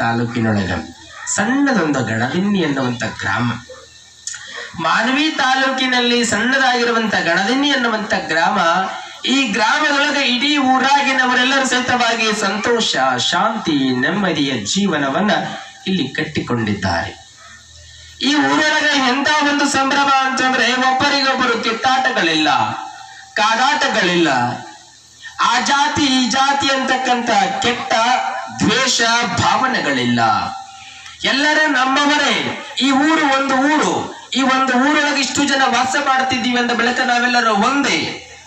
ತಾಲೂಕಿನೊಳಗ ಸಣ್ಣದೊಂದು ಗಣದಿನ್ನಿ ಎನ್ನುವಂತ ಗ್ರಾಮ. ಮಾನವಿ ತಾಲೂಕಿನಲ್ಲಿ ಸಣ್ಣದಾಗಿರುವಂತ ಗಣದಿನ್ನಿ ಎನ್ನುವಂತ ಗ್ರಾಮ. ಈ ಗ್ರಾಮದೊಳಗೆ ಇಡೀ ಊರಾಗಿನವರೆಲ್ಲರೂ ಸಹಿತವಾಗಿ ಸಂತೋಷ, ಶಾಂತಿ, ನೆಮ್ಮದಿಯ ಜೀವನವನ್ನ ಇಲ್ಲಿ ಕಟ್ಟಿಕೊಂಡಿದ್ದಾರೆ. ಈ ಊರೊಳಗೆ ಎಂತ ಒಂದು ಸಂಭ್ರಮ ಅಂತಂದ್ರೆ ಒಬ್ಬರಿಗೊಬ್ಬರು ಕಿತ್ತಾಟಗಳಿಲ್ಲ, ಕಾದಾಟಗಳಿಲ್ಲ. ಆ ಜಾತಿ ಈ ಜಾತಿ ಅಂತಕ್ಕಂಥ ಕೆಟ್ಟ ದ್ವೇಷ ಭಾವನೆಗಳಿಲ್ಲ. ಎಲ್ಲರೂ ನಮ್ಮವರೇ. ಈ ಊರು ಒಂದು ಊರು. ಈ ಒಂದು ಊರೊಳಗೆ ಇಷ್ಟು ಜನ ವಾಸ ಮಾಡ್ತಿದ್ದೀವಿ ಅಂದ ಬಳಿಕ ನಾವೆಲ್ಲರೂ ಒಂದೇ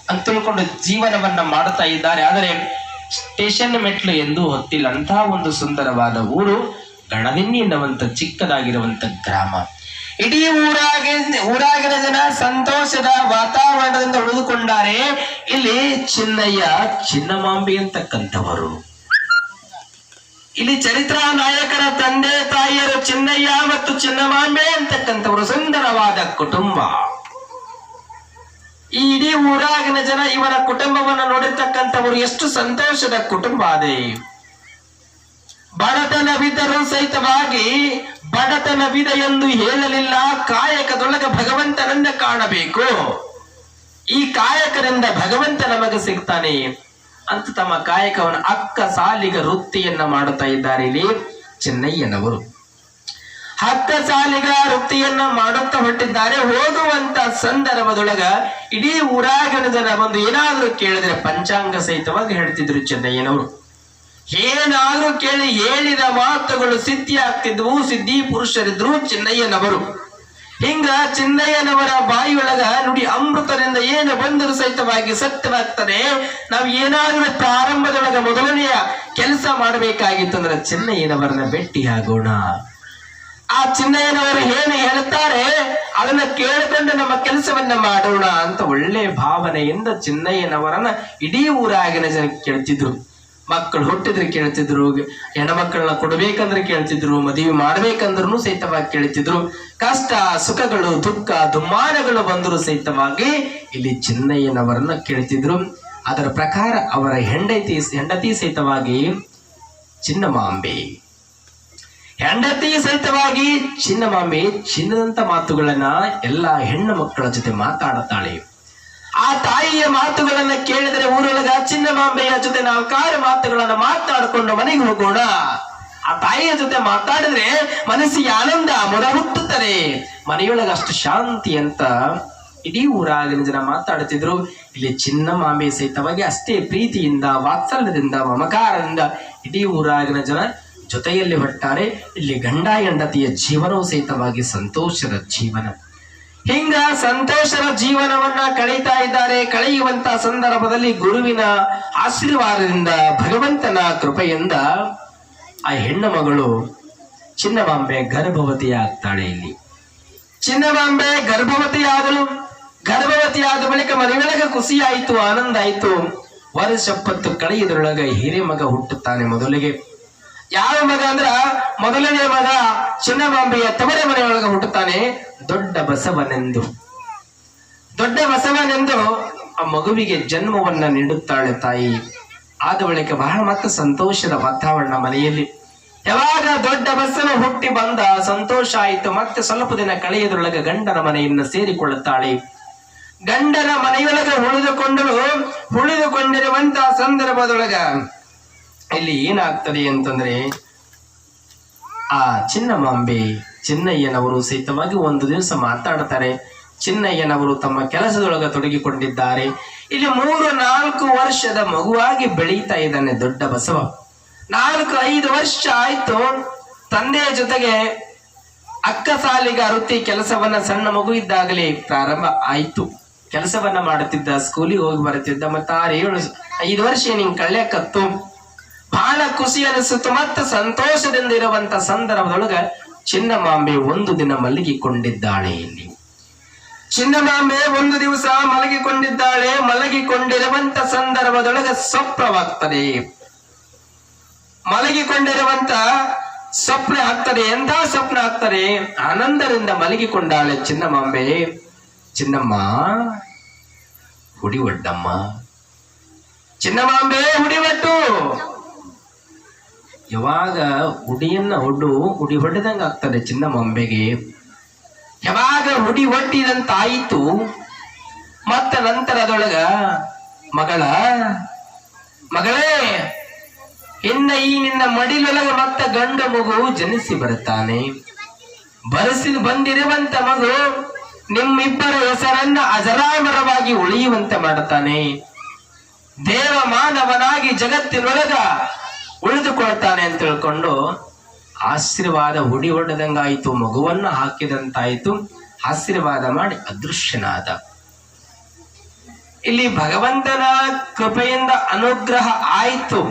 ಅಂತ ತಿಳ್ಕೊಂಡು ಜೀವನವನ್ನ ಮಾಡುತ್ತಾ ಇದ್ದಾರೆ. ಆದರೆ ಸ್ಟೇಷನ್ ಮೆಟ್ಲು ಎಂದೂ ಹೊತ್ತಿಲ್ಲ ಅಂತಹ ಒಂದು ಸುಂದರವಾದ ಊರು ಗಣದಿನ್ನಿ ಎನ್ನುವಂತ ಚಿಕ್ಕದಾಗಿರುವಂತ ಗ್ರಾಮ. ಇಡೀ ಊರಾಗಿನ ಜನ ಸಂತೋಷದ ವಾತಾವರಣದಿಂದ ಉಳಿದುಕೊಂಡಾರೆ. ಇಲ್ಲಿ ಚಿನ್ನಯ್ಯ, ಚಿನ್ನಮಾಂಬೆ ಅಂತಕ್ಕಂಥವರು, ಇಲ್ಲಿ ಚರಿತ್ರಾ ನಾಯಕರ ತಂದೆ ತಾಯಿಯರು ಚಿನ್ನಯ್ಯ ಮತ್ತು ಚಿನ್ನಮಾಂಬೆ ಅಂತಕ್ಕಂಥವರು ಸುಂದರವಾದ ಕುಟುಂಬ. ಈ ಇಡೀ ಊರಾಗಿನ ಜನ ಇವರ ಕುಟುಂಬವನ್ನು ನೋಡಿರ್ತಕ್ಕಂಥವರು ಎಷ್ಟು ಸಂತೋಷದ ಕುಟುಂಬ ಅದೇ. ಬಡತನವಿದ್ದರೂ ಸಹಿತವಾಗಿ ಬಡತನವಿದೆ ಎಂದು ಹೇಳಲಿಲ್ಲ. ಕಾಯಕದೊಳಗೆ ಭಗವಂತನನ್ನ ಕಾಣಬೇಕು. ಈ ಕಾಯಕರಿಂದ ಭಗವಂತ ನಮಗೆ ಸಿಗ್ತಾನೆ ಅಂತ ತಮ್ಮ ಕಾಯಕವನ್ನು ಅಕ್ಕ ಸಾಲಿಗ ವೃತ್ತಿಯನ್ನ ಮಾಡುತ್ತಾ ಇದ್ದಾರೆ ಇಲ್ಲಿ ಚಿನ್ನಯ್ಯನವರು. ಅಕ್ಕ ಸಾಲಿಗ ವೃತ್ತಿಯನ್ನ ಮಾಡುತ್ತಾ ಹೊಟ್ಟಿದ್ದಾರೆ. ಹೋಗುವಂತ ಸಂದರ್ಭದೊಳಗ ಇಡೀ ಊರಾಗಿನ ಜನ ಒಂದು ಏನಾದ್ರೂ ಕೇಳಿದ್ರೆ ಪಂಚಾಂಗ ಸಹಿತವಾಗಿ ಹೇಳ್ತಿದ್ರು ಚಿನ್ನಯ್ಯನವರು. ಏನಾದ್ರೂ ಕೇಳಿ ಹೇಳಿದ ಮಾತುಗಳು ಸಿದ್ಧಿ ಆಗ್ತಿದ್ವು. ಸಿದ್ಧಿ ಪುರುಷರಿದ್ರು ಚಿನ್ನಯ್ಯನವರು. ಹಿಂಗ ಚಿನ್ನಯ್ಯನವರ ಬಾಯಿಯೊಳಗ ನುಡಿ ಅಮೃತದಿಂದ ಏನು ಬಂದರೂ ಸಹಿತವಾಗಿ ಸತ್ಯವಾಗ್ತದೆ. ನಾವು ಏನಾದ್ರೂ ಪ್ರಾರಂಭದೊಳಗ ಮೊದಲನೆಯ ಕೆಲಸ ಮಾಡಬೇಕಾಗಿತ್ತು ಅಂದ್ರೆ ಚಿನ್ನಯ್ಯನವರನ್ನ ಭೇಟಿಯಾಗೋಣ. ಆ ಚಿನ್ನಯ್ಯನವರು ಏನು ಹೇಳುತ್ತಾರೆ ಅದನ್ನ ಕೇಳಿಕೊಂಡು ನಮ್ಮ ಕೆಲಸವನ್ನ ಮಾಡೋಣ ಅಂತ ಒಳ್ಳೆ ಭಾವನೆಯಿಂದ ಚಿನ್ನಯ್ಯನವರನ್ನ ಇಡೀ ಊರಾಗಿನ ಜನ ಕೇಳ್ತಿದ್ರು. ಮಕ್ಕಳು ಹುಟ್ಟಿದ್ರೆ ಕೇಳ್ತಿದ್ರು, ಹೆಣ್ಮಕ್ಕಳನ್ನ ಕೊಡ್ಬೇಕಂದ್ರೆ ಕೇಳ್ತಿದ್ರು, ಮದುವೆ ಮಾಡ್ಬೇಕಂದ್ರೂ ಸಹಿತವಾಗಿ ಕೇಳ್ತಿದ್ರು. ಕಷ್ಟ ಸುಖಗಳು ದುಃಖ ದುಮ್ಮಾನಗಳು ಬಂದರೂ ಸಹಿತವಾಗಿ ಇಲ್ಲಿ ಚಿನ್ನಯ್ಯನವರನ್ನ ಕೇಳ್ತಿದ್ರು. ಅದರ ಪ್ರಕಾರ ಅವರ ಹೆಂಡತಿ ಸಹಿತವಾಗಿ ಚಿನ್ನಮಾಂಬೆ, ಹೆಂಡತಿ ಸಹಿತವಾಗಿ ಚಿನ್ನಮಾಂಬೆ ಚಿನ್ನದಂತ ಮಾತುಗಳನ್ನ ಎಲ್ಲಾ ಹೆಣ್ಣು ಮಕ್ಕಳ ಜೊತೆ ಮಾತಾಡುತ್ತಾಳೆ. ಆ ತಾಯಿಯ ಮಾತುಗಳನ್ನ ಕೇಳಿದರೆ ಊರೊಳಗ ಚಿನ್ನಮಾಂಬೆಯ ಜೊತೆ ನಾವು ಕಾರು ಮಾತುಗಳನ್ನ ಮಾತಾಡಿಕೊಂಡು ಮನೆಗೆ ಹೋಗೋಣ. ಆ ತಾಯಿಯ ಜೊತೆ ಮಾತಾಡಿದ್ರೆ ಮನಸ್ಸಿಗೆ ಆನಂದ ಮೊರ ಹುಟ್ಟುತ್ತದೆ, ಮನೆಯೊಳಗ ಅಷ್ಟು ಶಾಂತಿ ಅಂತ ಇಡೀ ಊರಾಗಿನ ಜನ ಮಾತಾಡುತ್ತಿದ್ರು. ಇಲ್ಲಿ ಚಿನ್ನಮಾಂಬೆ ಸಹಿತವಾಗಿ ಅಷ್ಟೇ ಪ್ರೀತಿಯಿಂದ, ವಾತ್ಸಲ್ಯದಿಂದ, ಮಮಕಾರದಿಂದ ಇಡೀ ಊರಾಗಿನ ಜನ ಜೊತೆಯಲ್ಲಿ ಹೊಟ್ಟಾರೆ. ಇಲ್ಲಿ ಗಂಡ ಹೆಂಡತಿಯ ಜೀವನವು ಸಹಿತವಾಗಿ ಸಂತೋಷದ ಜೀವನ. ಹಿಂಗ ಸಂತೋಷದ ಜೀವನವನ್ನ ಕಳೀತಾ ಇದ್ದಾರೆ. ಕಳೆಯುವಂತ ಸಂದರ್ಭದಲ್ಲಿ ಗುರುವಿನ ಆಶೀರ್ವಾದದಿಂದ, ಭಗವಂತನ ಕೃಪೆಯಿಂದ ಆ ಹೆಣ್ಣು ಮಗಳು ಚಿನ್ನಮಾಂಬೆ ಗರ್ಭವತಿಯಾಗ್ತಾಳೆ. ಇಲ್ಲಿ ಚಿನ್ನಮಾಂಬೆ ಗರ್ಭವತಿಯಾದಳು. ಗರ್ಭವತಿಯಾದ ಬಳಿಕ ಮನೆಯೊಳಗೆ ಖುಷಿ ಆಯಿತು, ಆನಂದ ಆಯಿತು. ವರ್ಷ ಕಳೆಯುವುದರೊಳಗೆ ಹಿರಿಯ ಮಗ ಹುಟ್ಟುತ್ತಾನೆ. ಮೊದಲಿಗೆ ಯಾವ ಮಗ ಅಂದ್ರ ಮೊದಲನೇ ಮಗ ಚಿನ್ನಮಾಂಬೆಯ ತವರ ಮನೆಯೊಳಗೆ ಹುಟ್ಟುತ್ತಾನೆ. ದೊಡ್ಡ ಬಸವನೆಂದು ಆ ಮಗುವಿಗೆ ಜನ್ಮವನ್ನ ನೀಡುತ್ತಾಳೆ ತಾಯಿ. ಆದ ಬಳಿಕ ಬಹಳ ಮತ್ತೆ ಸಂತೋಷದ ವಾತಾವರಣ ಮನೆಯಲ್ಲಿ. ಯಾವಾಗ ದೊಡ್ಡ ಬಸವ ಹುಟ್ಟಿ ಬಂದ ಸಂತೋಷ ಆಯಿತು. ಮತ್ತೆ ಸ್ವಲ್ಪ ದಿನ ಕಳೆಯುವುದರೊಳಗೆ ಗಂಡನ ಮನೆಯನ್ನು ಸೇರಿಕೊಳ್ಳುತ್ತಾಳೆ. ಗಂಡನ ಮನೆಯೊಳಗೆ ಉಳಿದುಕೊಂಡಿರುವಂತಹ ಸಂದರ್ಭದೊಳಗ ಇಲ್ಲಿ ಏನಾಗ್ತದೆ ಅಂತಂದ್ರೆ ಆ ಚಿನ್ನಮಾಂಬೆ ಚಿನ್ನಯ್ಯನವರು ಸಹಿತವಾಗಿ ಒಂದು ದಿವಸ ಮಾತಾಡ್ತಾರೆ. ಚಿನ್ನಯ್ಯನವರು ತಮ್ಮ ಕೆಲಸದೊಳಗೆ ತೊಡಗಿಕೊಂಡಿದ್ದಾರೆ. ಇಲ್ಲಿ 3-4 ವರ್ಷದ ಮಗುವಾಗಿ ಬೆಳೀತಾ ಇದ್ದಾನೆ ದೊಡ್ಡ ಬಸವ. 4-5 ವರ್ಷ ಆಯ್ತು. ತಂದೆಯ ಜೊತೆಗೆ ಅಕ್ಕ ಸಾಲಿಗ ವೃತ್ತಿ ಕೆಲಸವನ್ನ ಸಣ್ಣ ಮಗು ಇದ್ದಾಗಲೇ ಪ್ರಾರಂಭ ಆಯ್ತು. ಕೆಲಸವನ್ನ ಮಾಡುತ್ತಿದ್ದ, ಸ್ಕೂಲಿಗೆ ಹೋಗಿ ಬರುತ್ತಿದ್ದ. ಮತ್ತೆ 6-5 ವರ್ಷ ನಿಂಗೆ ಕಳ್ಯಕತ್ತು. ಬಹಳ ಖುಷಿ ಅನಿಸುತ್ತು. ಮತ್ತೆ ಸಂತೋಷದಿಂದ ಇರುವಂತ ಸಂದರ್ಭದೊಳಗ ಚಿನ್ನಮಾಂಬೆ ಒಂದು ದಿನ ಮಲಗಿಕೊಂಡಿದ್ದಾಳೆ. ಇಲ್ಲಿ ಚಿನ್ನಮಾಂಬೆ ಒಂದು ದಿವಸ ಮಲಗಿಕೊಂಡಿದ್ದಾಳೆ. ಮಲಗಿಕೊಂಡಿರುವಂತ ಸಂದರ್ಭದೊಳಗೆ ಸ್ವಪ್ನವಾಗ್ತದೆ. ಮಲಗಿಕೊಂಡಿರುವಂತ ಸ್ವಪ್ನ ಆಗ್ತದೆ. ಎಂಥ ಸ್ವಪ್ನ ಆಗ್ತದೆ? ಆನಂದದಿಂದ ಮಲಗಿಕೊಂಡಾಳೆ ಚಿನ್ನಮಾಂಬೆ. ಚಿನ್ನಮ್ಮ ಹುಡಿವಡ್ಡಮ್ಮ, ಚಿನ್ನಮಾಂಬೆ ಹುಡಿವಟ್ಟು. ಯಾವಾಗ ಉಡಿ ಹೊಡೆದಂಗ ಆಗ್ತದೆ ಚಿನ್ನಮಾಂಬೆಗೆ. ಯಾವಾಗ ಉಡಿ ಹೊಟ್ಟಿದಂತಾಯಿತು, ಮತ್ತ ನಂತರದೊಳಗ ಮಗಳೇ ಇನ್ನ ಈ ನಿನ್ನ ಮಡಿಲೊಳಗ ಮತ್ತ ಗಂಡ ಮಗು ಜನಿಸಿ ಬರುತ್ತಾನೆ. ಬಂದಿರುವಂತ ಮಗು ನಿಮ್ಮಿಬ್ಬರ ಹೆಸರನ್ನ ಅಜರಾಮರವಾಗಿ ಉಳಿಯುವಂತೆ ಮಾಡುತ್ತಾನೆ. ದೇವ ಮಾನವನಾಗಿ ಜಗತ್ತಿನೊಳಗ ಉಳಿದುಕೊಳ್ತಾನೆ ಅಂತ ತಿಳ್ಕೊಂಡು ಆಶೀರ್ವಾದ ಉಡಿ ಹೊಡೆದಂಗಾಯಿತು, ಮಗುವನ್ನ ಹಾಕಿದಂತಾಯಿತು. ಆಶೀರ್ವಾದ ಮಾಡಿ ಅದೃಶ್ಯನಾದ. ಇಲ್ಲಿ ಭಗವಂತನ ಕೃಪೆಯಿಂದ ಅನುಗ್ರಹ ಆಯಿತು.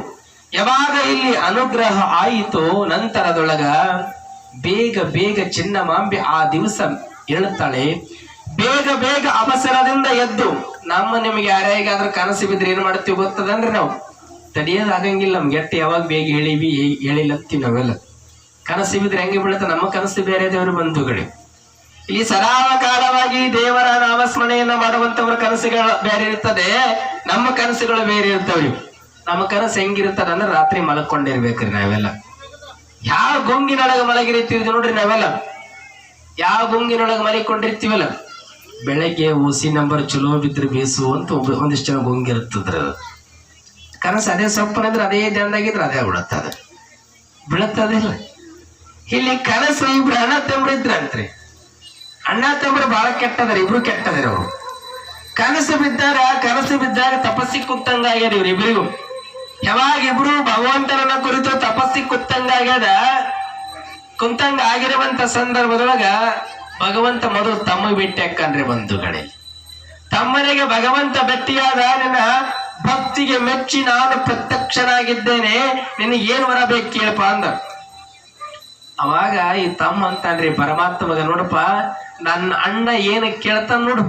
ಯಾವಾಗ ಇಲ್ಲಿ ಅನುಗ್ರಹ ಆಯಿತು, ನಂತರದೊಳಗ ಬೇಗ ಚಿನ್ನಮಾಂಬೆ ಆ ದಿವಸ ಹೇಳುತ್ತಾಳೆ. ಬೇಗ ಅವಸರದಿಂದ ಎದ್ದು, ನಿಮಗೆ ಯಾರ್ಯಾರಿಗಾದ್ರೂ ಕನಸು ಬಿದ್ರೆ ಏನ್ ಮಾಡ್ತೀವಿ ಗೊತ್ತದನ್ರಿ, ನಾವು ತಡೆಯೋದಾಗಂಗಿಲ್ಲ. ನಮ್ಗೆ ಎಟ್ಟು ಯಾವಾಗ ಬೇಗ ಹೇಳಿಲ್ಲತ್ತೀವಿ ನಾವೆಲ್ಲ. ಕನಸು ಬಿದ್ರೆ ಹೆಂಗೆ ಬೀಳುತ್ತೆ, ನಮ್ಮ ಕನಸು ಬೇರೆ ದೇವರು ಬಂಧುಗಳು. ಇಲ್ಲಿ ಸದಾಕಾಲವಾಗಿ ದೇವರ ನಾಮಸ್ಮರಣೆಯನ್ನ ಮಾಡುವಂತವ್ರ ಕನಸುಗಳು ಬೇರೆ ಇರ್ತದೆ, ನಮ್ಮ ಕನಸುಗಳು ಬೇರೆ ಇರ್ತವೆ. ನಮ್ಮ ಕನಸು ಹೆಂಗಿರ್ತದ ಅಂದ್ರೆ ರಾತ್ರಿ ಮಲಕೊಂಡಿರ್ಬೇಕ್ರಿ ನಾವೆಲ್ಲ. ಯಾವ ಗುಂಗಿನೊಳಗೆ ಮಲಗಿರ್ತೀವಿ ನೋಡ್ರಿ ನಾವೆಲ್ಲ, ಯಾವ ಗುಂಗಿನೊಳಗೆ ಮಲಿಕೊಂಡಿರ್ತೀವಲ್ಲ, ಬೆಳಗ್ಗೆ ಹುಸಿ ನಂಬರ್ ಚಲೋ ಬಿದ್ರೆ ಬೇಸು ಅಂತ ಒಂದಿಷ್ಟು ಜನ ಗುಂಗಿರ್ತದ್ರ ಕನಸು. ಅದೇ ಸೊಪ್ಪನಂದ್ರೆ ಅದೇ ದಂಡಾಗಿದ್ರೆ ಅದೇ ಬೀಳತ್ತದಿಲ್ಲ. ಇಲ್ಲಿ ಕನಸು ಇಬ್ರು ಅಣ್ಣ ತಮ್ಮರಿದ್ರಂತ್ರಿ. ಅಣ್ಣ ತಮ್ಮರು ಬಹಳ ಕೆಟ್ಟದಾರ, ಇಬ್ರು ಕೆಟ್ಟದಾರ. ಅವರು ಕನಸು ಬಿದ್ದಾಗ ತಪಸ್ಸಿ ಕುತ್ತಂಗಾಗ್ಯಾರ ಇವ್ರಿಬ್ರಿಗೂ. ಯಾವಾಗ ಇಬ್ರು ಭಗವಂತನನ್ನ ಕುರಿತು ತಪಸ್ಸಿ ಕುಂತಂಗ ಆಗಿರುವಂತ ಸಂದರ್ಭದೊಳಗ ಭಗವಂತ ಮೊದಲು ತಮ್ಮ ಭೇಟಿ ಹಾಕನ್ರಿ ಬಂಧುಗಳೇ. ತಮ್ಮನಿಗೆ ಭಗವಂತ ಭೇಟಿಯಾದ, ನಿನ್ನ ಭಕ್ತಿಗೆ ಮೆಚ್ಚಿ ನಾನು ಪ್ರತ್ಯಕ್ಷನಾಗಿದ್ದೇನೆ, ನಿನಗೆ ಏನ್ ವರ ಬೇಕು ಕೇಳಪ್ಪ ಅಂದ. ಅವಾಗ ಈ ತಮ್ಮ ಅಂತಾನ್ರಿ ಪರಮಾತ್ಮಗ, ನೋಡಪ್ಪ ನನ್ನ ಅಣ್ಣ ಏನ ಕೇಳ್ತಾನ ನೋಡು,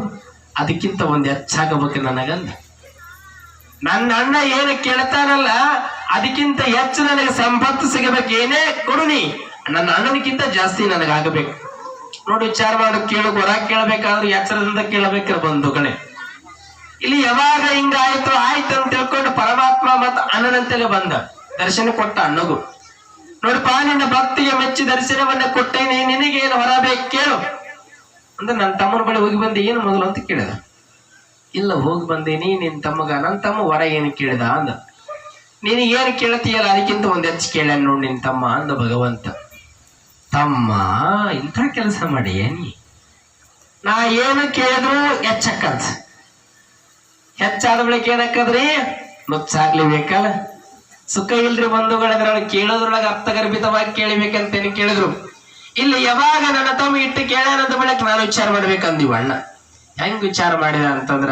ಅದಕ್ಕಿಂತ ಒಂದ್ ಹೆಚ್ಚಾಗಬೇಕು ನನಗಂದ. ನನ್ನ ಅಣ್ಣ ಏನ ಕೇಳ್ತಾನಲ್ಲ ಅದಕ್ಕಿಂತ ಹೆಚ್ಚು ನನಗೆ ಸಂಪತ್ತು ಸಿಗಬೇಕು, ಏನೇ ಕೊಡು ನೀ, ನನ್ನ ಅಣ್ಣನಕ್ಕಿಂತ ಜಾಸ್ತಿ ನನಗಾಗಬೇಕು. ನೋಡಿ ವಿಚಾರ ಮಾಡು, ವರ ಕೇಳಬೇಕಾದ್ರೆ ಎಚ್ಚರದಿಂದ ಕೇಳಬೇಕ್ರ ಬಂಧುಗಳೇ. ಇಲ್ಲಿ ಯಾವಾಗ ಹಿಂಗ ಆಯ್ತು ಅಂತ ತಿಳ್ಕೊಂಡು ಪರಮಾತ್ಮ ಮತ್ತ ಅಣ್ಣನಂತಲೇ ಬಂದ, ದರ್ಶನ ಕೊಟ್ಟ ಅಣ್ಣಗೂ. ನೋಡಪ್ಪ ನಿನ್ನ ಭಕ್ತಿಗೆ ಮೆಚ್ಚಿ ದರ್ಶನವನ್ನ ಕೊಟ್ಟೇನೆ, ನಿನಗೇನು ಹೊರ ಬೇಕು ಕೇಳು ಅಂದ್ರೆ ನನ್ನ ತಮ್ಮನ ಬಳಿ ಹೋಗಿ ಬಂದೆ ಏನು ಮೊದಲು ಅಂತ ಕೇಳಿದ. ಇಲ್ಲ ಹೋಗಿ ಬಂದೇನಿ ನಿನ್ ತಮ್ಮಗ, ನನ್ನ ತಮ್ಮ ವರ ಏನು ಕೇಳಿದ ಅಂದ. ನಿನಗೇನು ಕೇಳ್ತೀಯಲ್ಲ ಅದಕ್ಕಿಂತ ಒಂದ್ ಹೆಚ್ಚು ಕೇಳ ನೋಡಿ ನಿನ್ ತಮ್ಮ ಅಂದ ಭಗವಂತ. ತಮ್ಮ ಇಂಥ ಕೆಲಸ ಮಾಡಿ ನೀ, ನಾ ಏನು ಕೇಳಿದ್ರು ಹೆಚ್ಚಕ್ಕಂತ. ಹೆಚ್ಚಾದ ಬಳಿಕ ಏನಕ್ಕದ್ರಿ, ನುಚ್ಚಾಗ್ಲಿಬೇಕಲ್ಲ. ಸುಖ ಇಲ್ರಿ ಬಂಧುಗಳದ್ರೊಳಗೆ ಕೇಳೋದ್ರೊಳಗೆ ಅರ್ಥಗರ್ಭಿತವಾಗಿ ಕೇಳಿಬೇಕಂತೇನು ಕೇಳಿದ್ರು. ಇಲ್ಲಿ ಯಾವಾಗ ನನ್ನ ತಮ್ಮ ಇಟ್ಟು ಕೇಳ್ಯಾನಂದ ಬಳಿಕ ನಾನು ವಿಚಾರ ಮಾಡ್ಬೇಕಂದಿವ ಅಣ್ಣ. ಹೆಂಗ್ ವಿಚಾರ ಮಾಡಿದ ಅಂತಂದ್ರ,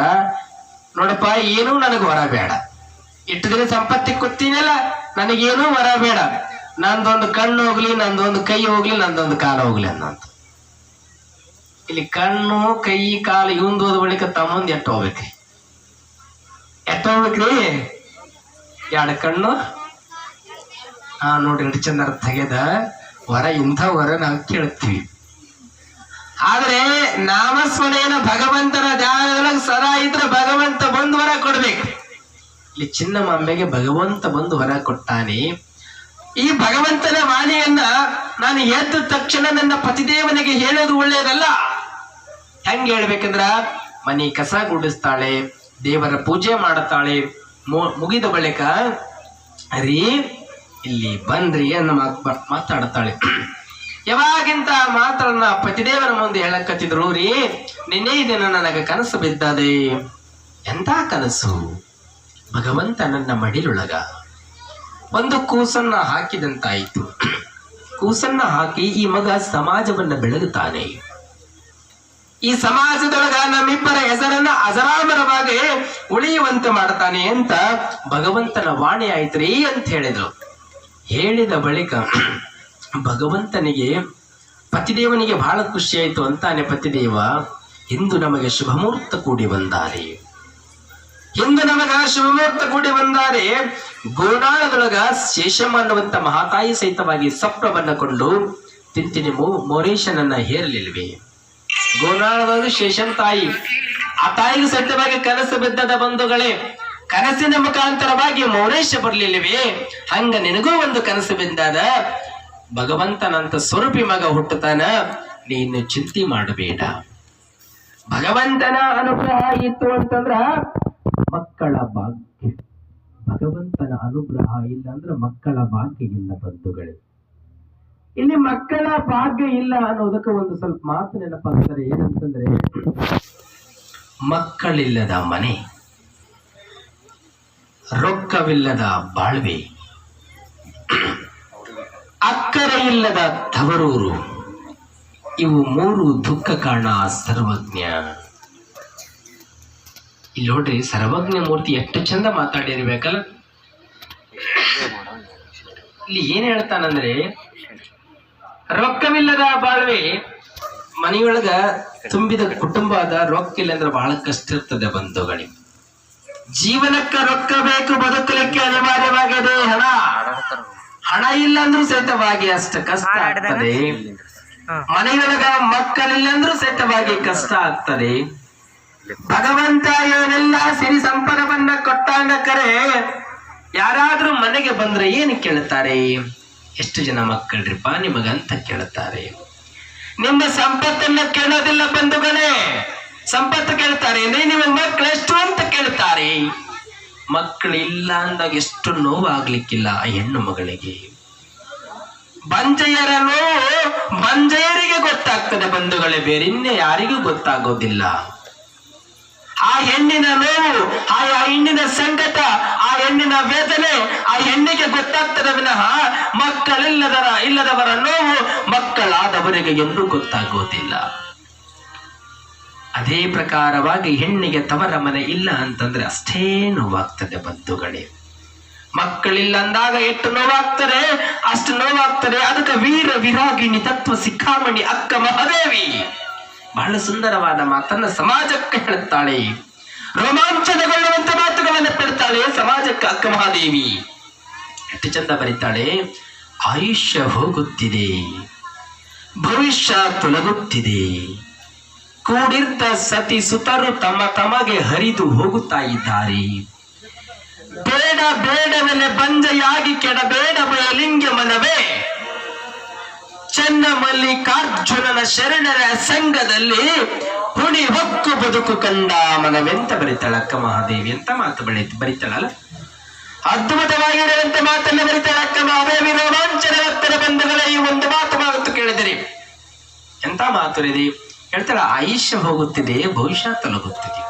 ನೋಡಪ್ಪ ಏನೂ ನನಗೆ ವರ ಬೇಡ, ಇಟ್ಟು ದಿನ ಸಂಪತ್ತಿ ಕೊತ್ತೀನಲ್ಲ, ನನಗೇನೂ ವರ ಬೇಡ. ನಂದೊಂದು ಕಣ್ಣು ಹೋಗ್ಲಿ, ನಂದೊಂದು ಕೈ ಹೋಗ್ಲಿ, ನಂದೊಂದು ಕಾಲ ಹೋಗ್ಲಿ ಅನ್ನಂತ. ಇಲ್ಲಿ ಕಣ್ಣು ಕೈ ಕಾಲು ಇವಂದು ಹೋದ ಬಳಿಕ ತಮ್ಮಂದ್ ಎಟ್ಟು ಹೋಗ್ಬೇಕ್ರಿ, ಎರಡು ಕಣ್ಣು. ನೋಡ್ರಿ ಎಷ್ಟು ಚಂದ ತೆಗೆದ ವರ, ಇಂಥ ವರ ನಾವು ಕೇಳ್ತೀವಿ. ಆದ್ರೆ ನಾಮಸ್ಮರಣೆಯನ್ನ ಭಗವಂತನ ಧ್ಯಾನದೊಳಗೆ ಸದಾ ಇದ್ರೆ ಭಗವಂತ ಬಂದು ವರ ಕೊಡ್ಬೇಕು. ಇಲ್ಲಿ ಚಿನ್ನಮಾಂಬೆಗೆ ಭಗವಂತ ಬಂದು ವರ ಕೊಟ್ಟಾನೆ. ಈ ಭಗವಂತನ ವಾಣಿಯನ್ನ ನಾನು ಎದ್ದ ತಕ್ಷಣ ನನ್ನ ಪತಿದೇವನಿಗೆ ಹೇಳೋದು ಒಳ್ಳೆಯದಲ್ಲ. ಹೆಂಗ್ ಹೇಳ್ಬೇಕಂದ್ರ, ಮನಿ ಕಸ ಗುಡಿಸ್ತಾಳೆ, ದೇವರ ಪೂಜೆ ಮಾಡುತ್ತಾಳೆ, ಮುಗಿದ ಬಳಿಕ ರೀ ಇಲ್ಲಿ ಬನ್ರಿ ಅನ್ನ ಮಾತಾಡ್ತಾಳೆ. ಯಾವಾಗಿಂತ ಮಾತನ್ನ ಪತಿದೇವನ ಮುಂದೆ ಹೇಳಕತ್ತಿದ್ರು. ರೀ ನಿನ್ನೆ ದಿನ ನನಗೆ ಕನಸು ಬಿದ್ದದೆ. ಎಂತ ಕನಸು? ಭಗವಂತ ನನ್ನ ಮಡಿಲೊಳಗ ಒಂದು ಕೂಸನ್ನ ಹಾಕಿದಂತಾಯಿತು. ಕೂಸನ್ನ ಹಾಕಿ ಈ ಮಗ ಸಮಾಜವನ್ನ ಬೆಳಗುತ್ತಾನೆ. ಈ ಸಮಾಜದೊಳಗ ನಮ್ಮಿಬ್ಬರ ಹೆಸರನ್ನ ಅಜರಾಮರವಾಗಿ ಉಳಿಯುವಂತೆ ಮಾಡ್ತಾನೆ ಅಂತ ಭಗವಂತನ ವಾಣಿ ಆಯ್ತ್ರಿ ಅಂತ ಹೇಳಿದ್ರು. ಹೇಳಿದ ಬಳಿಕ ಭಗವಂತನಿಗೆ ಪತಿದೇವನಿಗೆ ಬಹಳ ಖುಷಿ ಆಯ್ತು ಅಂತಾನೆ ಪತಿದೇವ, ಇಂದು ನಮಗೆ ಶುಭಮುಹೂರ್ತ ಕೂಡಿ ಬಂದಾರೆ, ಇಂದು ನಮಗ ಶುಭಮುಹೂರ್ತ ಕೂಡಿ ಬಂದಾರೆ. ಗೋನಾಳದೊಳಗ ಶೇಷಮ್ಮ ಅನ್ನುವಂತ ಮಹಾತಾಯಿ ಸಹಿತವಾಗಿ ಸಪ್ರವನ್ನ ಕೊಂಡು ತಿಂತಿನಿ ಮೋರೇಶನನ್ನ ಹೇರಲಿಲ್ವೆ. ಗೋನಾಳದೊಳಗ ಶೇಷನ್ ತಾಯಿ, ಆ ತಾಯಿಗೆ ಸತ್ಯವಾಗಿ ಕನಸು ಬಿದ್ದದ ಬಂಧುಗಳೇ. ಕನಸಿನ ಮುಖಾಂತರವಾಗಿ ಮೌನೇಶ ಬರ್ಲಿಲ್ಲವೇ? ಹಂಗ ನಿನಗೂ ಒಂದು ಕನಸು ಬಿದ್ದಾಗ ಭಗವಂತನಂತ ಸ್ವರೂಪಿ ಮಗ ಹುಟ್ಟುತ್ತಾನ, ನೀನು ಚಿಂತೆ ಮಾಡಬೇಡ. ಭಗವಂತನ ಅನುಗ್ರಹ ಇತ್ತು ಅಂತಂದ್ರ ಮಕ್ಕಳ ಭಾಗ್ಯ. ಭಗವಂತನ ಅನುಗ್ರಹ ಇಲ್ಲ ಅಂದ್ರೆ ಮಕ್ಕಳ ಭಾಗ್ಯ ಇಲ್ಲ ಬಂಧುಗಳೇ. ಇಲ್ಲಿ ಮಕ್ಕಳ ಭಾಗ್ಯ ಇಲ್ಲ ಅನ್ನೋದಕ್ಕೆ ಒಂದು ಸ್ವಲ್ಪ ಮಾತು ನೆನಪಾಗ್ತಾರೆ. ಏನಂತಂದ್ರೆ, ಮಕ್ಕಳಿಲ್ಲದ ಮನೆ, ರೊಕ್ಕವಿಲ್ಲದ ಬಾಳ್ವೆ, ಅಕ್ಕರೆ ಇಲ್ಲದ ತವರೂರು, ಇವು ಮೂರು ದುಃಖ ಕಾರಣ ಸರ್ವಜ್ಞ. ಇಲ್ಲಿ ನೋಡ್ರಿ, ಸರ್ವಜ್ಞ ಮೂರ್ತಿ ಎಷ್ಟು ಚಂದ ಮಾತಾಡಿರ್ಬೇಕಲ್ಲ. ಇಲ್ಲಿ ಏನ್ ಹೇಳ್ತಾನಂದ್ರೆ, ರೊಕ್ಕವಿಲ್ಲದ ಬಾಳ್ವೆ, ಮನೆಯೊಳಗ ತುಂಬಿದ ಕುಟುಂಬ ಅದ, ರೊಕ್ಕ ಇಲ್ಲ ಅಂದ್ರೆ ಬಹಳ ಕಷ್ಟ ಇರ್ತದೆ ಬಂಧುಗಳಿಗೆ. ಜೀವನಕ್ಕೆ ರೊಕ್ಕ ಬೇಕು, ಬದುಕಲಿಕ್ಕೆ ಅನಿವಾರ್ಯವಾಗಿದೆ ಹಣ. ಹಣ ಇಲ್ಲ ಅಂದ್ರೂ ಸಹಿತವಾಗಿ ಅಷ್ಟ ಕಷ್ಟ ಆಗ್ತದೆ. ಮನೆಯೊಳಗ ಮಕ್ಕಳಿಲ್ಲ ಅಂದ್ರೂ ಸಹಿತವಾಗಿ ಕಷ್ಟ ಆಗ್ತದೆ. ಭಗವಂತ ಏನೆಲ್ಲ ಸಿರಿ ಸಂಪದವನ್ನ ಕೊಟ್ಟಾಗ ಕರೆ ಯಾರಾದ್ರೂ ಮನೆಗೆ ಬಂದ್ರೆ ಏನು ಕೇಳುತ್ತಾರೆ? ಎಷ್ಟು ಜನ ಮಕ್ಕಳ್ರಿಪ್ಪ ನಿಮಗಂತ ಕೇಳುತ್ತಾರೆ. ನಿಮ್ಮ ಸಂಪತ್ತನ್ನ ಕೇಳೋದಿಲ್ಲ ಬಂಧುಗಳೇ, ಸಂಪತ್ತು ಕೇಳ್ತಾರೆ. ನಿಮ್ಮ ಮಕ್ಕಳು ಎಷ್ಟು ಅಂತ ಕೇಳ್ತಾರೆ. ಮಕ್ಕಳಿಲ್ಲ ಅಂದಾಗ ಎಷ್ಟು ನೋವಾಗ್ಲಿಕ್ಕಿಲ್ಲ ಆ ಹೆಣ್ಣು ಮಗಳಿಗೆ. ಬಂಜೆಯರ ನೋವು ಬಂಜೆಯರಿಗೆ ಗೊತ್ತಾಗ್ತದೆ ಬಂಧುಗಳೇ, ಬೇರೆ ಇನ್ನೇ ಯಾರಿಗೂ ಗೊತ್ತಾಗೋದಿಲ್ಲ. ಆ ಹೆಣ್ಣಿನ ನೋವು, ಆ ಹೆಣ್ಣಿನ ಸಂಕಟ, ಆ ಹೆಣ್ಣಿನ ವೇದನೆ ಆ ಹೆಣ್ಣಿಗೆ ಗೊತ್ತಾಗ್ತದೆ ವಿನಃ ಇಲ್ಲದವರ ನೋವು ಮಕ್ಕಳಾದವರಿಗೆ ಎಂದೂ ಗೊತ್ತಾಗೋದಿಲ್ಲ. ಅದೇ ಪ್ರಕಾರವಾಗಿ ಹೆಣ್ಣಿಗೆ ತವರ ಮನೆ ಇಲ್ಲ ಅಂತಂದ್ರೆ ಅಷ್ಟೇ ನೋವಾಗ್ತದೆ ಬಂಧುಗಳೇ. ಮಕ್ಕಳಿಲ್ಲ ಅಂದಾಗ ಎಷ್ಟು ನೋವಾಗ್ತದೆ, ಅಷ್ಟು ನೋವಾಗ್ತದೆ. ಅದಕ್ಕೆ ವೀರ ವಿರಾಗಿಣಿ ತತ್ವ ಶಿಖಾಮಣಿ ಅಕ್ಕ ಮಹಾದೇವಿ ಬಹಳ ಸುಂದರವಾದ ಮಾತನ್ನ ಸಮಾಜಕ್ಕೆ ಹೇಳುತ್ತಾಳೆ. ರೋಮಾಂಚನಗೊಳ್ಳುವಂತ ಮಾತುಗಳನ್ನು ಪಡ್ತಾಳೆ ಸಮಾಜಕ್ಕೆ ಅಕ್ಕ ಮಹಾದೇವಿ. ಎಷ್ಟು ಚಂದ ಬರೀತಾಳೆ. ಆಯುಷ್ಯ ಹೋಗುತ್ತಿದೆ, ಭವಿಷ್ಯ ತೊಲಗುತ್ತಿದೆ, ಕೂಡಿರ್ತ ಸತಿ ಸುತರು ತಮಗೆ ಹರಿದು ಹೋಗುತ್ತಾ ಇದ್ದಾರೆ. ಬೇಡ ಬೇಡವೆಲೆ ಬಂಜೆಯಾಗಿ ಕೆಡಬೇಡ ಬಯಲಿಂಗ ಮನವೇ, ಚೆನ್ನ ಮಲ್ಲಿಕಾರ್ಜುನನ ಶರಣರ ಸಂಘದಲ್ಲಿ ಹುಣಿ ಹೊಕ್ಕು ಬದುಕು ಕಂಡ ಮನವೆಂತ ಬರೀತಾಳ ಅಕ್ಕ ಮಹಾದೇವಿ. ಅಂತ ಮಾತು ಬರೀತಾಳಲ್ಲ, ಅದ್ಭುತವಾಗಿರುವಂತ ಮಾತನ್ನ ಬರೀತಾಳ ಅಕ್ಕ ಮಹಾದೇವಿ. ರೋಮಾಂಚನ ಭಕ್ತರ ಬಂಧುಗಳ ಈ ಒಂದು ಮಾತು ಕೇಳಿದಿರಿ, ಎಂತ ಮಾತು ಇದೆ ಹೇಳ್ತಾಳ. ಆಯುಷ್ಯ ಹೋಗುತ್ತಿದೆ, ಭವಿಷ್ಯ ತೊಲಗುತ್ತಿದೆ.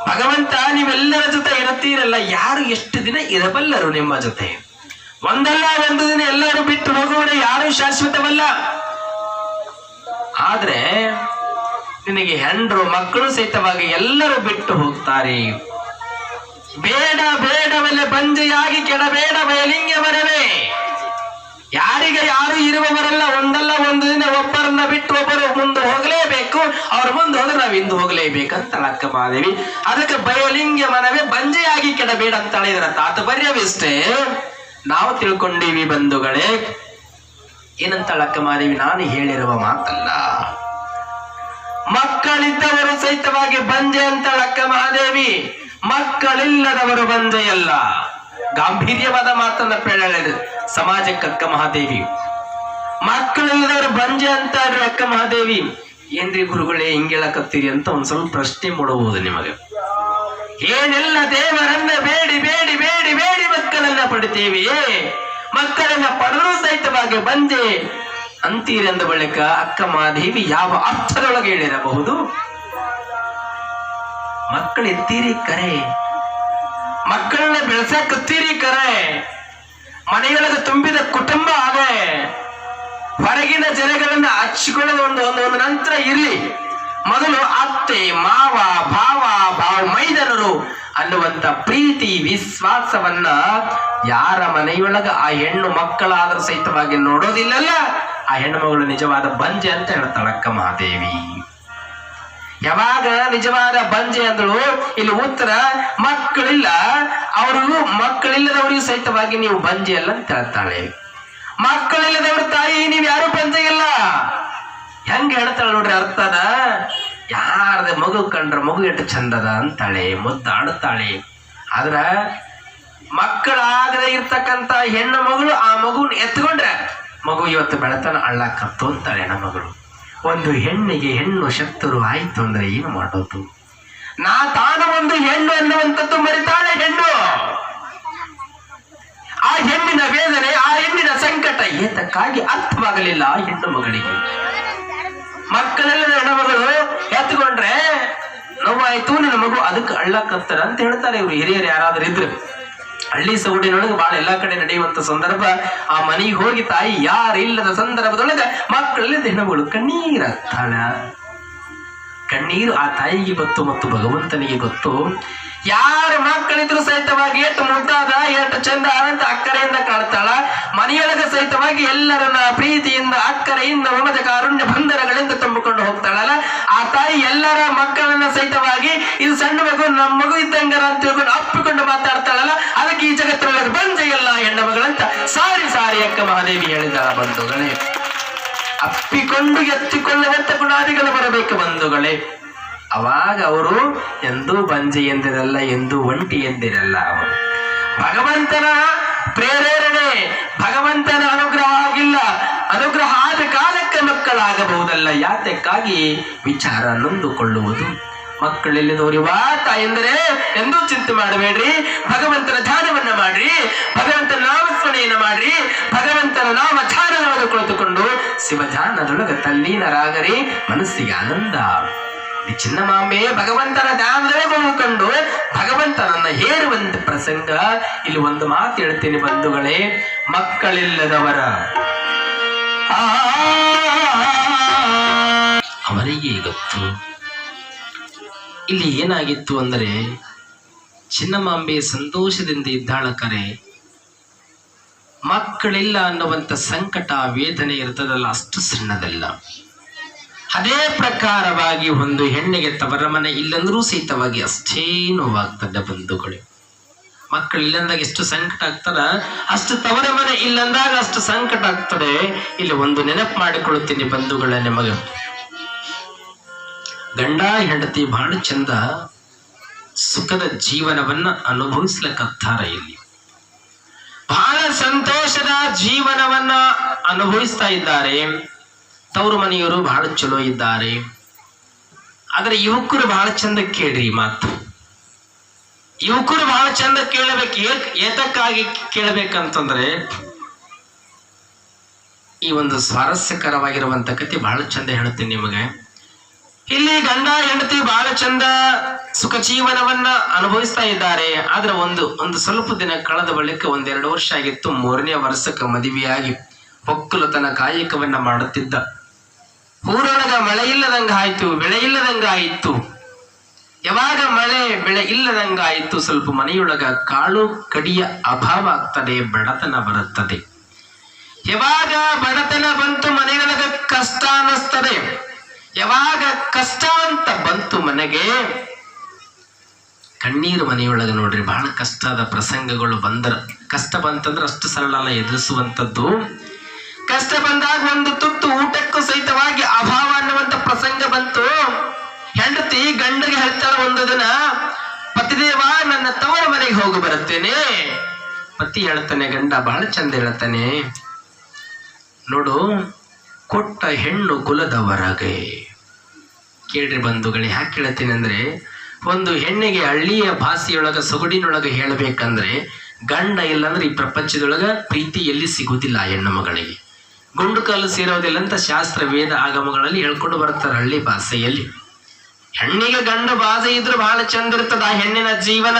ಭಗವಂತ ನೀವೆಲ್ಲರ ಜೊತೆ ಇರುತ್ತೀರಲ್ಲ, ಯಾರು ಎಷ್ಟು ದಿನ ಇರಬಲ್ಲರು ನಿಮ್ಮ ಜೊತೆ? ಒಂದಲ್ಲ ಒಂದು ದಿನ ಎಲ್ಲರೂ ಬಿಟ್ಟು ಹೋಗುವರೆ, ಯಾರು ಶಾಶ್ವತವಲ್ಲ. ಆದ್ರೆ ನಿನಗೆ ಹೆಂಡ್ರು ಮಕ್ಕಳು ಸಹಿತವಾಗಿ ಎಲ್ಲರೂ ಬಿಟ್ಟು ಹೋಗ್ತಾರೆ. ಬೇಡ ಬೇಡವೆಲ್ಲ ಬಂಜೆಯಾಗಿ ಕೆಡಬೇಡ ಬಯಲಿಂಗ ಮನವೇ. ಯಾರಿಗೆ ಯಾರು ಇರುವವರೆಲ್ಲ ಒಂದಲ್ಲ ಒಂದು ದಿನ ಒಬ್ಬರನ್ನ ಬಿಟ್ಟು ಒಬ್ಬರು ಮುಂದೆ ಹೋಗಲೇಬೇಕು. ಅವ್ರ ಮುಂದೆ ಹೋದ್ರೆ ನಾವು ಹಿಂದೆ ಹೋಗಲೇಬೇಕಂತ ಅಕ್ಕ ಮಹಾದೇವಿ. ಅದಕ್ಕೆ ಬಯಲಿಂಗ ಮನವೇ ಬಂಜೆಯಾಗಿ ಕೆಡಬೇಡ ಅಂತಾಳೆ. ಇದರ ತಾತ್ಪರ್ಯವಿಷ್ಟೇ ನಾವು ತಿಳ್ಕೊಂಡೀವಿ ಬಂಧುಗಳೇ. ಏನಂತಾಳ ಅಕ್ಕ ಮಹಾದೇವಿ? ನಾನು ಹೇಳಿರುವ ಮಾತಲ್ಲ, ಮಕ್ಕಳಿದ್ದವರು ಸಹಿತವಾಗಿ ಬಂಜೆ ಅಂತಾಳ ಅಕ್ಕ ಮಹಾದೇವಿ. ಮಕ್ಕಳಿಲ್ಲದವರು ಬಂಜೆಯಲ್ಲ. ಗಾಂಭೀರ್ಯವಾದ ಮಾತನ್ನ ಹೇಳಲಿದೆ ಸಮಾಜಕ್ಕೆ ಅಕ್ಕ ಮಹಾದೇವಿ. ಮಕ್ಕಳಿಲ್ಲದವರು ಬಂಜೆ ಅಂತಾರ್ರಿ ಅಕ್ಕ ಮಹಾದೇವಿ. ಏನ್ರಿ ಗುರುಗಳೇ ಹಿಂಗೇಳಕತ್ತೀರಿ ಅಂತ ಒಂದ್ ಸ್ವಲ್ಪ ಪ್ರಶ್ನೆ ಮಾಡಬಹುದು ನಿಮಗೆ. ಏನೆಲ್ಲ ದೇವರನ್ನ ಬೇಡಿ ಬೇಡಿ ಬೇಡಿ ಬೇಡಿ ಮಕ್ಕಳನ್ನ ಪಡಿತೇವೆ, ಮಕ್ಕಳನ್ನ ಪಡೆದರೂ ಸಹಿತವಾಗಿ ಬಂಜೆ ಅಂತೀರೆಂದ ಬಳಿಕ ಅಕ್ಕ ಮಹಾದೇವಿ ಯಾವ ಅರ್ಥದೊಳಗೆ ಹೇಳಿರಬಹುದು? ಮಕ್ಕಳೆತ್ತೀರಿ ಕರೆ, ಮಕ್ಕಳನ್ನ ಬೆಳೆಸಕತ್ತೀರಿ ಕರೆ, ಮನೆಯೊಳಗೆ ತುಂಬಿದ ಕುಟುಂಬ ಅದೇ. ಹೊರಗಿನ ಜನಗಳನ್ನ ಹಚ್ಚಿಕೊಳ್ಳೋದು ಒಂದು ನಂತರ ಇರ್ಲಿ, ಮೊದಲು ಅತ್ತೆ ಮಾವ ಭಾವ ಮೈದನರು ಅನ್ನುವಂತ ಪ್ರೀತಿ ವಿಶ್ವಾಸವನ್ನ ಯಾರ ಮನೆಯೊಳಗ ಆ ಹೆಣ್ಣು ಮಕ್ಕಳಾದ್ರೂ ಸಹಿತವಾಗಿ ನೋಡೋದಿಲ್ಲಲ್ಲ, ಆ ಹೆಣ್ಣು ಮಗಳು ನಿಜವಾದ ಬಂಜೆ ಅಂತ ಹೇಳ್ತಾಳ ಅಕ್ಕ ಮಹಾದೇವಿ. ಯಾವಾಗ ನಿಜವಾದ ಬಂಜೆ ಅಂದ್ರು ಇಲ್ಲಿ ಉತ್ತರ ಮಕ್ಕಳಿಲ್ಲ, ಮಕ್ಕಳಿಲ್ಲದವರಿಗೂ ಸಹಿತವಾಗಿ ನೀವು ಬಂಜೆ ಅಲ್ಲ ಅಂತ ಹೇಳ್ತಾಳೆ. ಮಕ್ಕಳಿಲ್ಲದವ್ರ ತಾಯಿ ನೀವ್ ಯಾರು ಬಂಜೆ ಇಲ್ಲ. ಹೆಂಗ ಹೇಳ್ತಾಳೆ ನೋಡ್ರಿ ಅರ್ಥದ. ಯಾರದ ಮಗು ಕಂಡ್ರೆ ಮಗು ಎಷ್ಟು ಚಂದದ ಅಂತಾಳೆ, ಮುದ್ದಾಡುತ್ತಾಳೆ. ಆದ್ರ ಮಕ್ಕಳಾಗದೆ ಇರ್ತಕ್ಕಂಥ ಹೆಣ್ಣು ಮಗಳು ಆ ಮಗುನ ಎತ್ಕೊಂಡ್ರೆ ಮಗು ಇವತ್ತು ಬೆಳತನ ಅಳ್ಳಾಕತ್ತು ಅಂತಾಳೆ ಹೆಣ್ಣು ಮಗಳು. ಒಂದು ಹೆಣ್ಣಿಗೆ ಹೆಣ್ಣು ಶತ್ರು ಆಯ್ತು ಅಂದ್ರೆ ಏನು ಮಾಡೋದು? ತಾನು ಒಂದು ಹೆಣ್ಣು ಅನ್ನುವಂಥದ್ದು ಮರಿತಾಳೆ ಹೆಣ್ಣು. ಆ ಹೆಣ್ಣಿನ ವೇದನೆ, ಆ ಹೆಣ್ಣಿನ ಸಂಕಟ ಏತಕ್ಕಾಗಿ ಅರ್ಥವಾಗಲಿಲ್ಲ ಆ ಹೆಣ್ಣು ಮಗಳಿಗೆ. ಮಕ್ಕಳೆಲ್ಲ ಹೆಣ್ಣು ಮಗಳು ಎತ್ಕೊಂಡ್ರೆ ನೋವಾಯ್ತು ನಿನ್ನ ಮಗು ಅದಕ್ಕೆ ಅಳ್ಳಾಕತ್ತಾರ ಅಂತ ಹೇಳ್ತಾರೆ ಇವ್ರು ಹಿರಿಯರು ಯಾರಾದ್ರೂ ಇದ್ರು. ಹಳ್ಳಿ ಸೌಡಿನೊಳಗೆ ಬಹಳ ಎಲ್ಲಾ ಕಡೆ ನಡೆಯುವಂತ ಸಂದರ್ಭ, ಆ ಮನೆಗೆ ಹೋಗಿ ತಾಯಿ ಯಾರಿಲ್ಲದ ಸಂದರ್ಭದೊಳಗೆ ಮಕ್ಕಳಲ್ಲಿ ಹೆಣ್ಣುಗಳು ಕಣ್ಣೀರಾಗ್ತಾಳ. ಕಣ್ಣೀರು ಆ ತಾಯಿಗೆ ಗೊತ್ತು ಮತ್ತು ಭಗವಂತನಿಗೆ ಗೊತ್ತು. ಯಾರ ಮಕ್ಕಳಿದ್ರು ಸಹಿತವಾಗಿ ಎಷ್ಟು ಮುದ್ದಾದ ಎಷ್ಟು ಚಂದ ಅಂತ ಅಕ್ಕರೆಯಿಂದ ಕಾಣ್ತಾಳ. ಮನೆಯೊಳಗ ಸಹಿತವಾಗಿ ಎಲ್ಲರನ್ನ ಪ್ರೀತಿಯಿಂದ ಅಕ್ಕರೆಯಿಂದ ಮಮತೆ ಕಾರುಣ್ಯ ಬಂಧನಗಳಿಂದ ತುಂಬಿಕೊಂಡು ಹೋಗ್ತಾಳಲ್ಲ, ಆ ತಾಯಿ ಎಲ್ಲರ ಮಕ್ಕಳನ್ನ ಸಹಿತವಾಗಿ ಇದು ಸಣ್ಣ ಮಗು ನಮ್ಮ ಮಗು ಇದ್ದಂಗರ ಅಂತ ತಿಳ್ಕೊಂಡು ಅಪ್ಪಿಕೊಂಡು ಮಾತಾಡ್ತಾಳಲ್ಲ, ಅದಕ್ಕೆ ಈ ಜಗತ್ತಿನೊಳಗೆ ಬಂಜೆ ಎಲ್ಲ ಹೆಣ್ಣು ಮಗಳಂತ ಸಾರಿ ಸಾರಿ ಅಕ್ಕ ಮಹಾದೇವಿ ಹೇಳಿದಾಳ. ಬಂಧುಗಳೇ, ಅಪ್ಪಿಕೊಂಡು ಎತ್ತಿಕೊಳ್ಳುವಂತ ಗುಣಾದಿಗಳು ಬರಬೇಕು ಬಂಧುಗಳೇ. ಅವಾಗ ಅವರು ಎಂದೂ ಬಂಜೆ ಎಂದಿರಲ್ಲ, ಎಂದೂ ಒಂಟಿ ಎಂದಿರಲ್ಲ. ಅವರು ಭಗವಂತನ ಪ್ರೇರಣೆ, ಭಗವಂತನ ಅನುಗ್ರಹ ಆಗಿಲ್ಲ. ಅನುಗ್ರಹ ಆದ ಕಾಲಕ್ಕೆ ಮಕ್ಕಳಾಗಬಹುದಲ್ಲ. ಯಾತಕ್ಕಾಗಿ ವಿಚಾರ ನೊಂದುಕೊಳ್ಳುವುದು. ಮಕ್ಕಳೆಲ್ಲಿದವರಿವಾ ತಾಯಂದರೆ ಎಂದೂ ಚಿಂತೆ ಮಾಡಬೇಡ್ರಿ. ಭಗವಂತನ ಧ್ಯಾನವನ್ನ ಮಾಡ್ರಿ, ಭಗವಂತನ ನಾಮಸ್ಮರಣೆಯನ್ನ ಮಾಡ್ರಿ, ಭಗವಂತನ ನಾಮ ಧ್ಯಾನವನ್ನು ಕುಳಿತುಕೊಂಡು ಶಿವಧ್ಯಾನದೊಳಗೆ ತಲ್ಲೀನರಾಗರಿ, ಮನಸ್ಸಿಗೆ ಆನಂದ. ಚಿನ್ನಮಾಂಬೆ ಭಗವಂತನ ಧ್ಯಾನದಲ್ಲೇ ಕೊಂಡುಕೊಂಡು ಭಗವಂತನನ್ನ ಹೇರುವಂತ ಪ್ರಸಂಗ. ಇಲ್ಲಿ ಒಂದು ಮಾತು ಹೇಳ್ತೀನಿ ಬಂಧುಗಳೇ, ಮಕ್ಕಳಿಲ್ಲದವರ ಅವರಿಗೆ ಗೊತ್ತು. ಇಲ್ಲಿ ಏನಾಗಿತ್ತು ಅಂದರೆ, ಚಿನ್ನಮಾಂಬೆ ಸಂತೋಷದಿಂದ ಇದ್ದಾಳ ಕರೆ, ಮಕ್ಕಳಿಲ್ಲ ಅನ್ನುವಂಥ ಸಂಕಟ ವೇದನೆ ಇರ್ತದಲ್ಲ ಅಷ್ಟು ಸಣ್ಣದಲ್ಲ. ಅದೇ ಪ್ರಕಾರವಾಗಿ ಒಂದು ಹೆಣ್ಣಿಗೆ ತವರ ಮನೆ ಇಲ್ಲಂದ್ರೂ ಸಹಿತವಾಗಿ ಅಷ್ಟೇ ನೋವಾಗ್ತದೆ ಬಂಧುಗಳು. ಮಕ್ಕಳಿಲ್ಲಂದಾಗ ಎಷ್ಟು ಸಂಕಟ ಆಗ್ತದ, ಅಷ್ಟು ತವರ ಮನೆ ಇಲ್ಲಂದಾಗ ಅಷ್ಟು ಸಂಕಟ ಆಗ್ತದೆ. ಇಲ್ಲಿ ಒಂದು ನೆನಪು ಮಾಡಿಕೊಳ್ಳುತ್ತೀನಿ ಬಂಧುಗಳ ನಿಮಗೆ. ಗಂಡ ಹೆಂಡತಿ ಬಹಳ ಚಂದ ಸುಖದ ಜೀವನವನ್ನ ಅನುಭವಿಸ್ಲಕತ್ತಾರ. ಇಲ್ಲಿ ಬಹಳ ಸಂತೋಷದ ಜೀವನವನ್ನ ಅನುಭವಿಸ್ತಾ ಇದ್ದಾರೆ. ತವರು ಮನೆಯವರು ಬಹಳ ಚಲೋ ಇದ್ದಾರೆ. ಆದ್ರೆ ಯುವಕರು ಬಹಳ ಚಂದ ಕೇಳ್ರಿ ಮಾತು. ಯುವಕರು ಬಹಳ ಚಂದ ಕೇಳಬೇಕು. ಏತಕ್ಕಾಗಿ ಕೇಳಬೇಕಂತಂದ್ರೆ, ಈ ಒಂದು ಸ್ವಾರಸ್ಯಕರವಾಗಿರುವಂತ ಕಥೆ ಬಹಳ ಚಂದ ಹೇಳ್ತೀನಿ ನಿಮಗೆ. ಇಲ್ಲಿ ಗಂಡ ಹೆಂಡತಿ ಬಹಳ ಚಂದ ಸುಖ ಜೀವನವನ್ನ ಅನುಭವಿಸ್ತಾ ಇದ್ದಾರೆ. ಆದ್ರೆ ಒಂದು ಸ್ವಲ್ಪ ದಿನ ಕಳೆದ ಬಳಿಕ 1-2 ವರ್ಷ ಆಗಿತ್ತು. 3ನೇ ವರ್ಷಕ್ಕೆ ಮದುವೆಯಾಗಿ ಒಕ್ಕಲುತನ ಕಾಯಕವನ್ನ ಮಾಡುತ್ತಿದ್ದ. ಊರೊಳಗ ಮಳೆ ಇಲ್ಲದಂಗ ಆಯ್ತು, ಬೆಳೆ ಇಲ್ಲದಂಗ ಆಯ್ತು. ಯಾವಾಗ ಮಳೆ ಬೆಳೆ ಇಲ್ಲದಂಗ ಆಯ್ತು, ಸ್ವಲ್ಪ ಮನೆಯೊಳಗ ಕಾಳು ಕಡಿಯ ಅಭಾವ ಆಗ್ತದೆ, ಬಡತನ ಬರುತ್ತದೆ. ಯಾವಾಗ ಬಡತನ ಬಂತು ಮನೆಯೊಳಗ ಕಷ್ಟ ಅನ್ನಿಸ್ತದೆ. ಯಾವಾಗ ಕಷ್ಟ ಅಂತ ಬಂತು ಮನೆಗೆ, ಕಣ್ಣೀರು ಮನೆಯೊಳಗೆ ನೋಡ್ರಿ. ಬಹಳ ಕಷ್ಟದ ಪ್ರಸಂಗಗಳು ಬಂದ್ರ, ಕಷ್ಟ ಬಂತಂದ್ರೆ ಅಷ್ಟು ಸರಳ ಅಲ್ಲ ಎದುರಿಸುವಂಥದ್ದು. ಕಷ್ಟ ಬಂದಾಗ ಒಂದು ತುತ್ತು ಊಟಕ್ಕೂ ಸಹಿತವಾಗಿ ಅಭಾವ ಅನ್ನುವಂಥ ಪ್ರಸಂಗ ಬಂತು. ಹೆಂಡತಿ ಗಂಡಗೆ ಹೇಳ್ತಾಳ ಒಂದು ದಿನ, ಪತಿದೇವ ನನ್ನ ತವರ ಮನೆಗೆ ಹೋಗಿ ಬರುತ್ತೇನೆ. ಪತಿ ಹೇಳ್ತಾನೆ, ಗಂಡ ಬಹಳ ಚಂದ ಹೇಳ್ತಾನೆ, ನೋಡು ಕೊಟ್ಟ ಹೆಣ್ಣು ಕುಲದವರಗೆ. ಕೇಳ್ರಿ ಬಂಧುಗಳೇ, ಯಾಕೆ ಹೇಳ್ತೀನಿ ಅಂದ್ರೆ, ಒಂದು ಹೆಣ್ಣಿಗೆ ಹಳ್ಳಿಯ ಭಾಷೆಯೊಳಗ ಸೊಗಡಿನೊಳಗೆ ಹೇಳಬೇಕಂದ್ರೆ, ಗಂಡ ಇಲ್ಲಾಂದ್ರೆ ಈ ಪ್ರಪಂಚದೊಳಗ ಪ್ರೀತಿ ಎಲ್ಲಿ ಸಿಗುವುದಿಲ್ಲ ಹೆಣ್ಣು ಮಗಳಿಗೆ. ಗುಂಡು ಕಾಲು ಸೇರೋದಿಲ್ಲ ಅಂತ ಶಾಸ್ತ್ರ ವೇದ ಆಗಮಗಳಲ್ಲಿ ಹೇಳ್ಕೊಂಡು ಬರ್ತಾರೆ ಹಳ್ಳಿ ಭಾಷೆಯಲ್ಲಿ. ಹೆಣ್ಣಿಗೆ ಗಂಡು ಭಾಷೆ ಇದ್ರೆ ಬಹಳ ಚಂದ ಇರ್ತದ ಆ ಹೆಣ್ಣಿನ ಜೀವನ.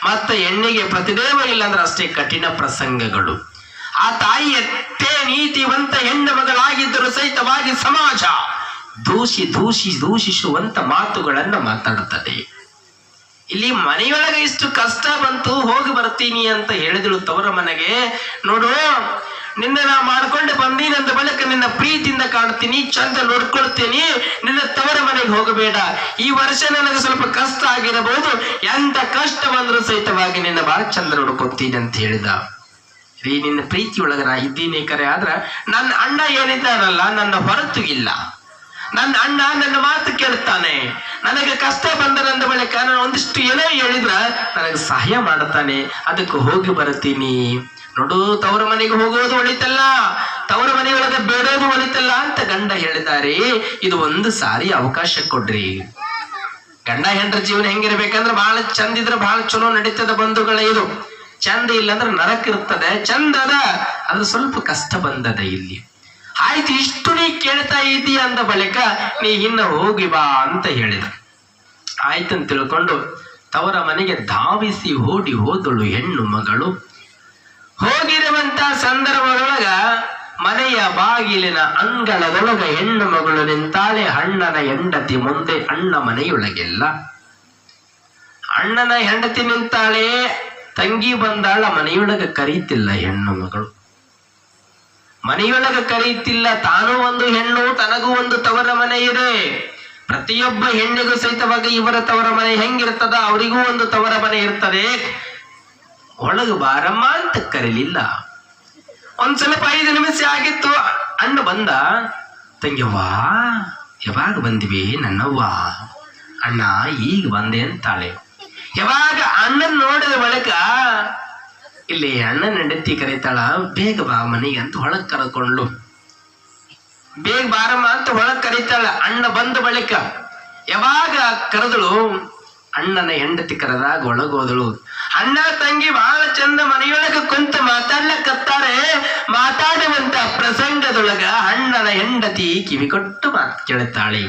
ಮತ್ತೆ ಹೆಣ್ಣಿಗೆ ಪ್ರತಿದೇವ ಇಲ್ಲಾಂದ್ರೆ ಅಷ್ಟೇ ಕಠಿಣ ಪ್ರಸಂಗಗಳು. ಆ ತಾಯಿ ಎಷ್ಟೇ ನೀತಿವಂತ ಹೆಣ್ಣು ಮಗಳಾಗಿದ್ದರೂ ಸಹಿತವಾಗಿ ಸಮಾಜ ದೂಷಿಸುವಂತ ಮಾತುಗಳನ್ನ ಮಾತಾಡುತ್ತದೆ. ಇಲ್ಲಿ ಮನೆಯೊಳಗೆ ಇಷ್ಟು ಕಷ್ಟ ಬಂತು, ಹೋಗಿ ಬರ್ತೀನಿ ಅಂತ ಹೇಳಿದಳು ತವರ ಮನೆಗೆ. ನೋಡು, ನಿನ್ನ ನಾ ಮಾಡ್ಕೊಂಡು ಬಂದೀನಿ ಅಂದ ಬಳಿಕ ನಿನ್ನ ಪ್ರೀತಿಯಿಂದ ಕಾಣ್ತೀನಿ, ಚಂದ ನೋಡ್ಕೊಳ್ತೀನಿ, ನಿನ್ನ ತವರ ಮನೆಗೆ ಹೋಗಬೇಡ. ಈ ವರ್ಷ ನನಗೆ ಸ್ವಲ್ಪ ಕಷ್ಟ ಆಗಿರಬಹುದು, ಎಂತ ಕಷ್ಟ ಬಂದ್ರು ಸಹಿತವಾಗಿ ನಿನ್ನ ಬಹಳ ಚಂದ ನೋಡ್ಕೊತೀನಿ ಅಂತ ಹೇಳಿದ. ನಿನ್ನ ಪ್ರೀತಿಯೊಳಗ ನಾ ಇದ್ದೀನಿ ಕರೆ, ಆದ್ರ ನನ್ನ ಅಣ್ಣ ಏನಿದ್ದಾನಲ್ಲ ನನ್ನ ಹೊರತು ಇಲ್ಲ. ನನ್ನ ಅಣ್ಣ ನನ್ನ ಮಾತು ಕೇಳುತ್ತಾನೆ, ನನಗೆ ಕಷ್ಟ ಬಂದರಂದ ಬಳಿಕ ನಾನು ಒಂದಿಷ್ಟು ಏನೋ ಹೇಳಿದ್ರ ನನಗೆ ಸಹಾಯ ಮಾಡುತ್ತಾನೆ, ಅದಕ್ಕೆ ಹೋಗಿ ಬರ್ತೀನಿ. ನೋಡು, ತವರ ಮನೆಗೆ ಹೋಗೋದು ಒಳಿತಲ್ಲ, ತವರ ಮನೆಯೊಳಗೆ ಬೇಡೋದು ಒಳಿತಲ್ಲ ಅಂತ ಗಂಡ ಹೇಳಿದ್ದಾರೆ. ಇದು ಒಂದು ಸಾರಿ ಅವಕಾಶ ಕೊಡ್ರಿ. ಗಂಡ ಹೆಂಡ್ರ ಜೀವನ ಹೆಂಗಿರ್ಬೇಕಂದ್ರೆ ಬಹಳ ಚಂದ ಇದ್ರೆ ಬಹಳ ಚಲೋ ನಡೀತದ ಬಂಧುಗಳ. ಇದು ಚಂದ ಇಲ್ಲ ಅಂದ್ರೆ ನರಕ ಇರ್ತದೆ. ಚಂದ ಅದ, ಅದು ಸ್ವಲ್ಪ ಕಷ್ಟ ಬಂದದ ಇಲ್ಲಿ. ಆಯ್ತು, ಇಷ್ಟು ನೀ ಕೇಳ್ತಾ ಇದೀಯ ಅಂದ ಬಳಿಕ ನೀ ಇನ್ನ ಹೋಗಿ ಬಾ ಅಂತ ಹೇಳಿದ. ಆಯ್ತಂತ ತಿಳ್ಕೊಂಡು ತವರ ಮನೆಗೆ ಧಾವಿಸಿ ಓಡಿ ಹೋದಳು ಹೆಣ್ಣು ಮಗಳು. ಹೋಗಿರುವಂತ ಸಂದರ್ಭದೊಳಗ ಮನೆಯ ಬಾಗಿಲಿನ ಅಂಗಳದೊಳಗ ಹೆಣ್ಣು ಮಗಳು ನಿಂತಾಳೆ. ಅಣ್ಣನ ಹೆಂಡತಿ ಮುಂದೆ, ಅಣ್ಣ ಮನೆಯೊಳಗೆಲ್ಲ. ಅಣ್ಣನ ಹೆಂಡತಿ ನಿಂತಾಳೆ, ತಂಗಿ ಬಂದಾಳ. ಮನೆಯೊಳಗ ಕರೀತಿಲ್ಲ ಹೆಣ್ಣು ಮಗಳು, ಮನೆಯೊಳಗ ಕರೀತಿಲ್ಲ. ತಾನು ಒಂದು ಹೆಣ್ಣು, ತನಗೂ ಒಂದು ತವರ ಮನೆ ಇದೆ. ಪ್ರತಿಯೊಬ್ಬ ಹೆಣ್ಣಿಗೂ ಸಹಿತವಾಗಿ ಇವರ ತವರ ಮನೆ ಹೆಂಗಿರ್ತದ, ಅವರಿಗೂ ಒಂದು ತವರ ಮನೆ ಇರ್ತದೆ. ಒಳಗ ಬಾರಮ್ಮ ಅಂತ ಕರೀಲಿಲ್ಲ. ಒಂದ್ ಸ್ವಲ್ಪ 5 ನಿಮಿಷ ಆಗಿತ್ತು, ಅಣ್ಣ ಬಂದ. ತಂಗಿಯವ್ವ, ಯಾವಾಗ ಬಂದಿವಿ ನನ್ನವ್ವ? ಅಣ್ಣ ಈಗ ಬಂದೆ ಅಂತಾಳೆ. ಯಾವಾಗ ಅಣ್ಣನ್ ನೋಡಿದ ಬಳಿಕ ಇಲ್ಲಿ ಅಣ್ಣನ ಹೆಂಡತಿ ಕರೀತಾಳ, ಬೇಗ ಬಾ ಮನೆಗೆ ಅಂತ ಹೊಳಗ್ ಕರ್ಕೊಂಡ್ಲು. ಬೇಗ ಬಾರಮ್ಮ ಅಂತ ಹೊಳಗ್ ಕರೀತಾಳ. ಅಣ್ಣ ಬಂದ ಬಳಿಕ ಯಾವಾಗ ಕರೆದಳು, ಅಣ್ಣನ ಹೆಂಡತಿ ಕರೆದಾಗ ಒಳಗೋದಳು. ಅಣ್ಣ ತಂಗಿ ಬಹಳ ಚಂದ ಮನೆಯೊಳಗ ಕುಂತು ಮಾತಾಡ್ಲಕತ್ತಾರೆ. ಮಾತಾಡುವಂತ ಪ್ರಸಂಗದೊಳಗ ಅಣ್ಣನ ಹೆಂಡತಿ ಕಿವಿಗೊಟ್ಟು ಮಾತು ಕೇಳುತ್ತಾಳೆ.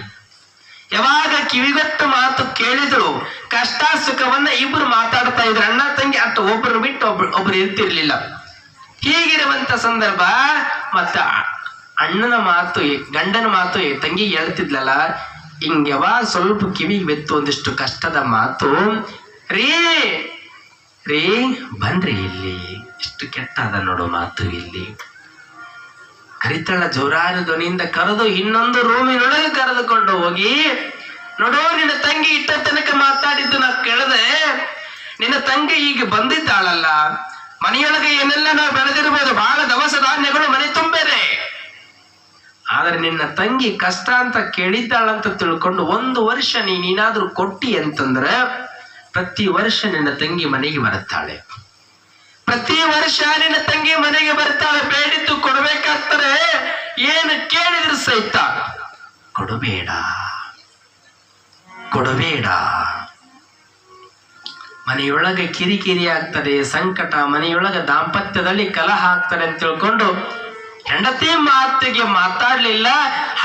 ಯಾವಾಗ ಕಿವಿಗೊಟ್ಟು ಮಾತು ಕೇಳಿದಳು, ಕಷ್ಟ ಸುಖವನ್ನ ಇಬ್ರು ಮಾತಾಡ್ತಾ ಇದ್ರು. ಅಣ್ಣ ತಂಗಿ ಅಟ್ಟು ಒಬ್ರು ಬಿಟ್ಟು ಒಬ್ರು ಇರ್ತಿರ್ಲಿಲ್ಲ. ಹೀಗಿರುವಂತ ಸಂದರ್ಭ ಮತ್ತ ಅಣ್ಣನ ಮಾತು, ಗಂಡನ ಮಾತು ತಂಗಿ ಹೇಳ್ತಿದ್ಲಲ್ಲ, ಹಿಂಗ ಯಾವಾಗ ಸ್ವಲ್ಪ ಕಿವಿಗೆ ಬೆತ್ತು ಒಂದಿಷ್ಟು ಕಷ್ಟದ ಮಾತು. ರೀ ರೀ ಬನ್ರಿ ಇಲ್ಲಿ, ಇಷ್ಟು ಕೆಟ್ಟದ ನೋಡು ಮಾತು ಇಲ್ಲಿ. ಕರಿತಳ ಜೋರಾದ ಧ್ವನಿಯಿಂದ ಕರೆದು ಇನ್ನೊಂದು ರೂಮಿನೊಳಗೆ ಕರೆದುಕೊಂಡು ಹೋಗಿ, ನೋಡು ನಿನ್ನ ತಂಗಿ ಇಟ್ಟ ತನಕ ಮಾತಾಡಿದ್ದು ನಾ ಕೇಳದೆ. ನಿನ್ನ ತಂಗಿ ಈಗ ಬಂದಿದ್ದಾಳಲ್ಲ, ಮನೆಯೊಳಗೆ ಏನೆಲ್ಲ ನಾವು ಬೆಳೆದಿರ್ಬೋದು, ಬಹಳ ದವಸ ಧಾನ್ಯಗಳು ಮನೆ ತುಂಬೇರೆ. ಆದ್ರೆ ನಿನ್ನ ತಂಗಿ ಕಷ್ಟ ಅಂತ ಕೇಳಿದ್ದಾಳಂತ ತಿಳ್ಕೊಂಡು 1 ವರ್ಷ ನೀನಾದ್ರೂ ಕೊಟ್ಟಿ ಅಂತಂದ್ರೆ ಪ್ರತಿ ವರ್ಷ ನಿನ್ನ ತಂಗಿ ಮನೆಗೆ ಬರುತ್ತಾಳೆ. ಪ್ರತಿ ವರ್ಷ ನಿನ್ನ ತಂಗಿ ಮನೆಗೆ ಬರ್ತಾಳೆ. ಬೇಡಿದ್ದು ಕೊಡ್ಬೇಕಾಗ್ತದೆ. ಏನು ಕೇಳಿದ್ರು ಸಹಿತ ಕೊಡಬೇಡ ಕೊಡಬೇಡ. ಮನೆಯೊಳಗೆ ಕಿರಿಕಿರಿ ಆಗ್ತದೆ, ಸಂಕಟ, ಮನೆಯೊಳಗೆ ದಾಂಪತ್ಯದಲ್ಲಿ ಕಲಹ ಆಗ್ತದೆ ಅಂತ ತಿಳ್ಕೊಂಡು ಹೆಂಡತಿ ಮಾತಿಗೆ ಮಾತಾಡ್ಲಿಲ್ಲ.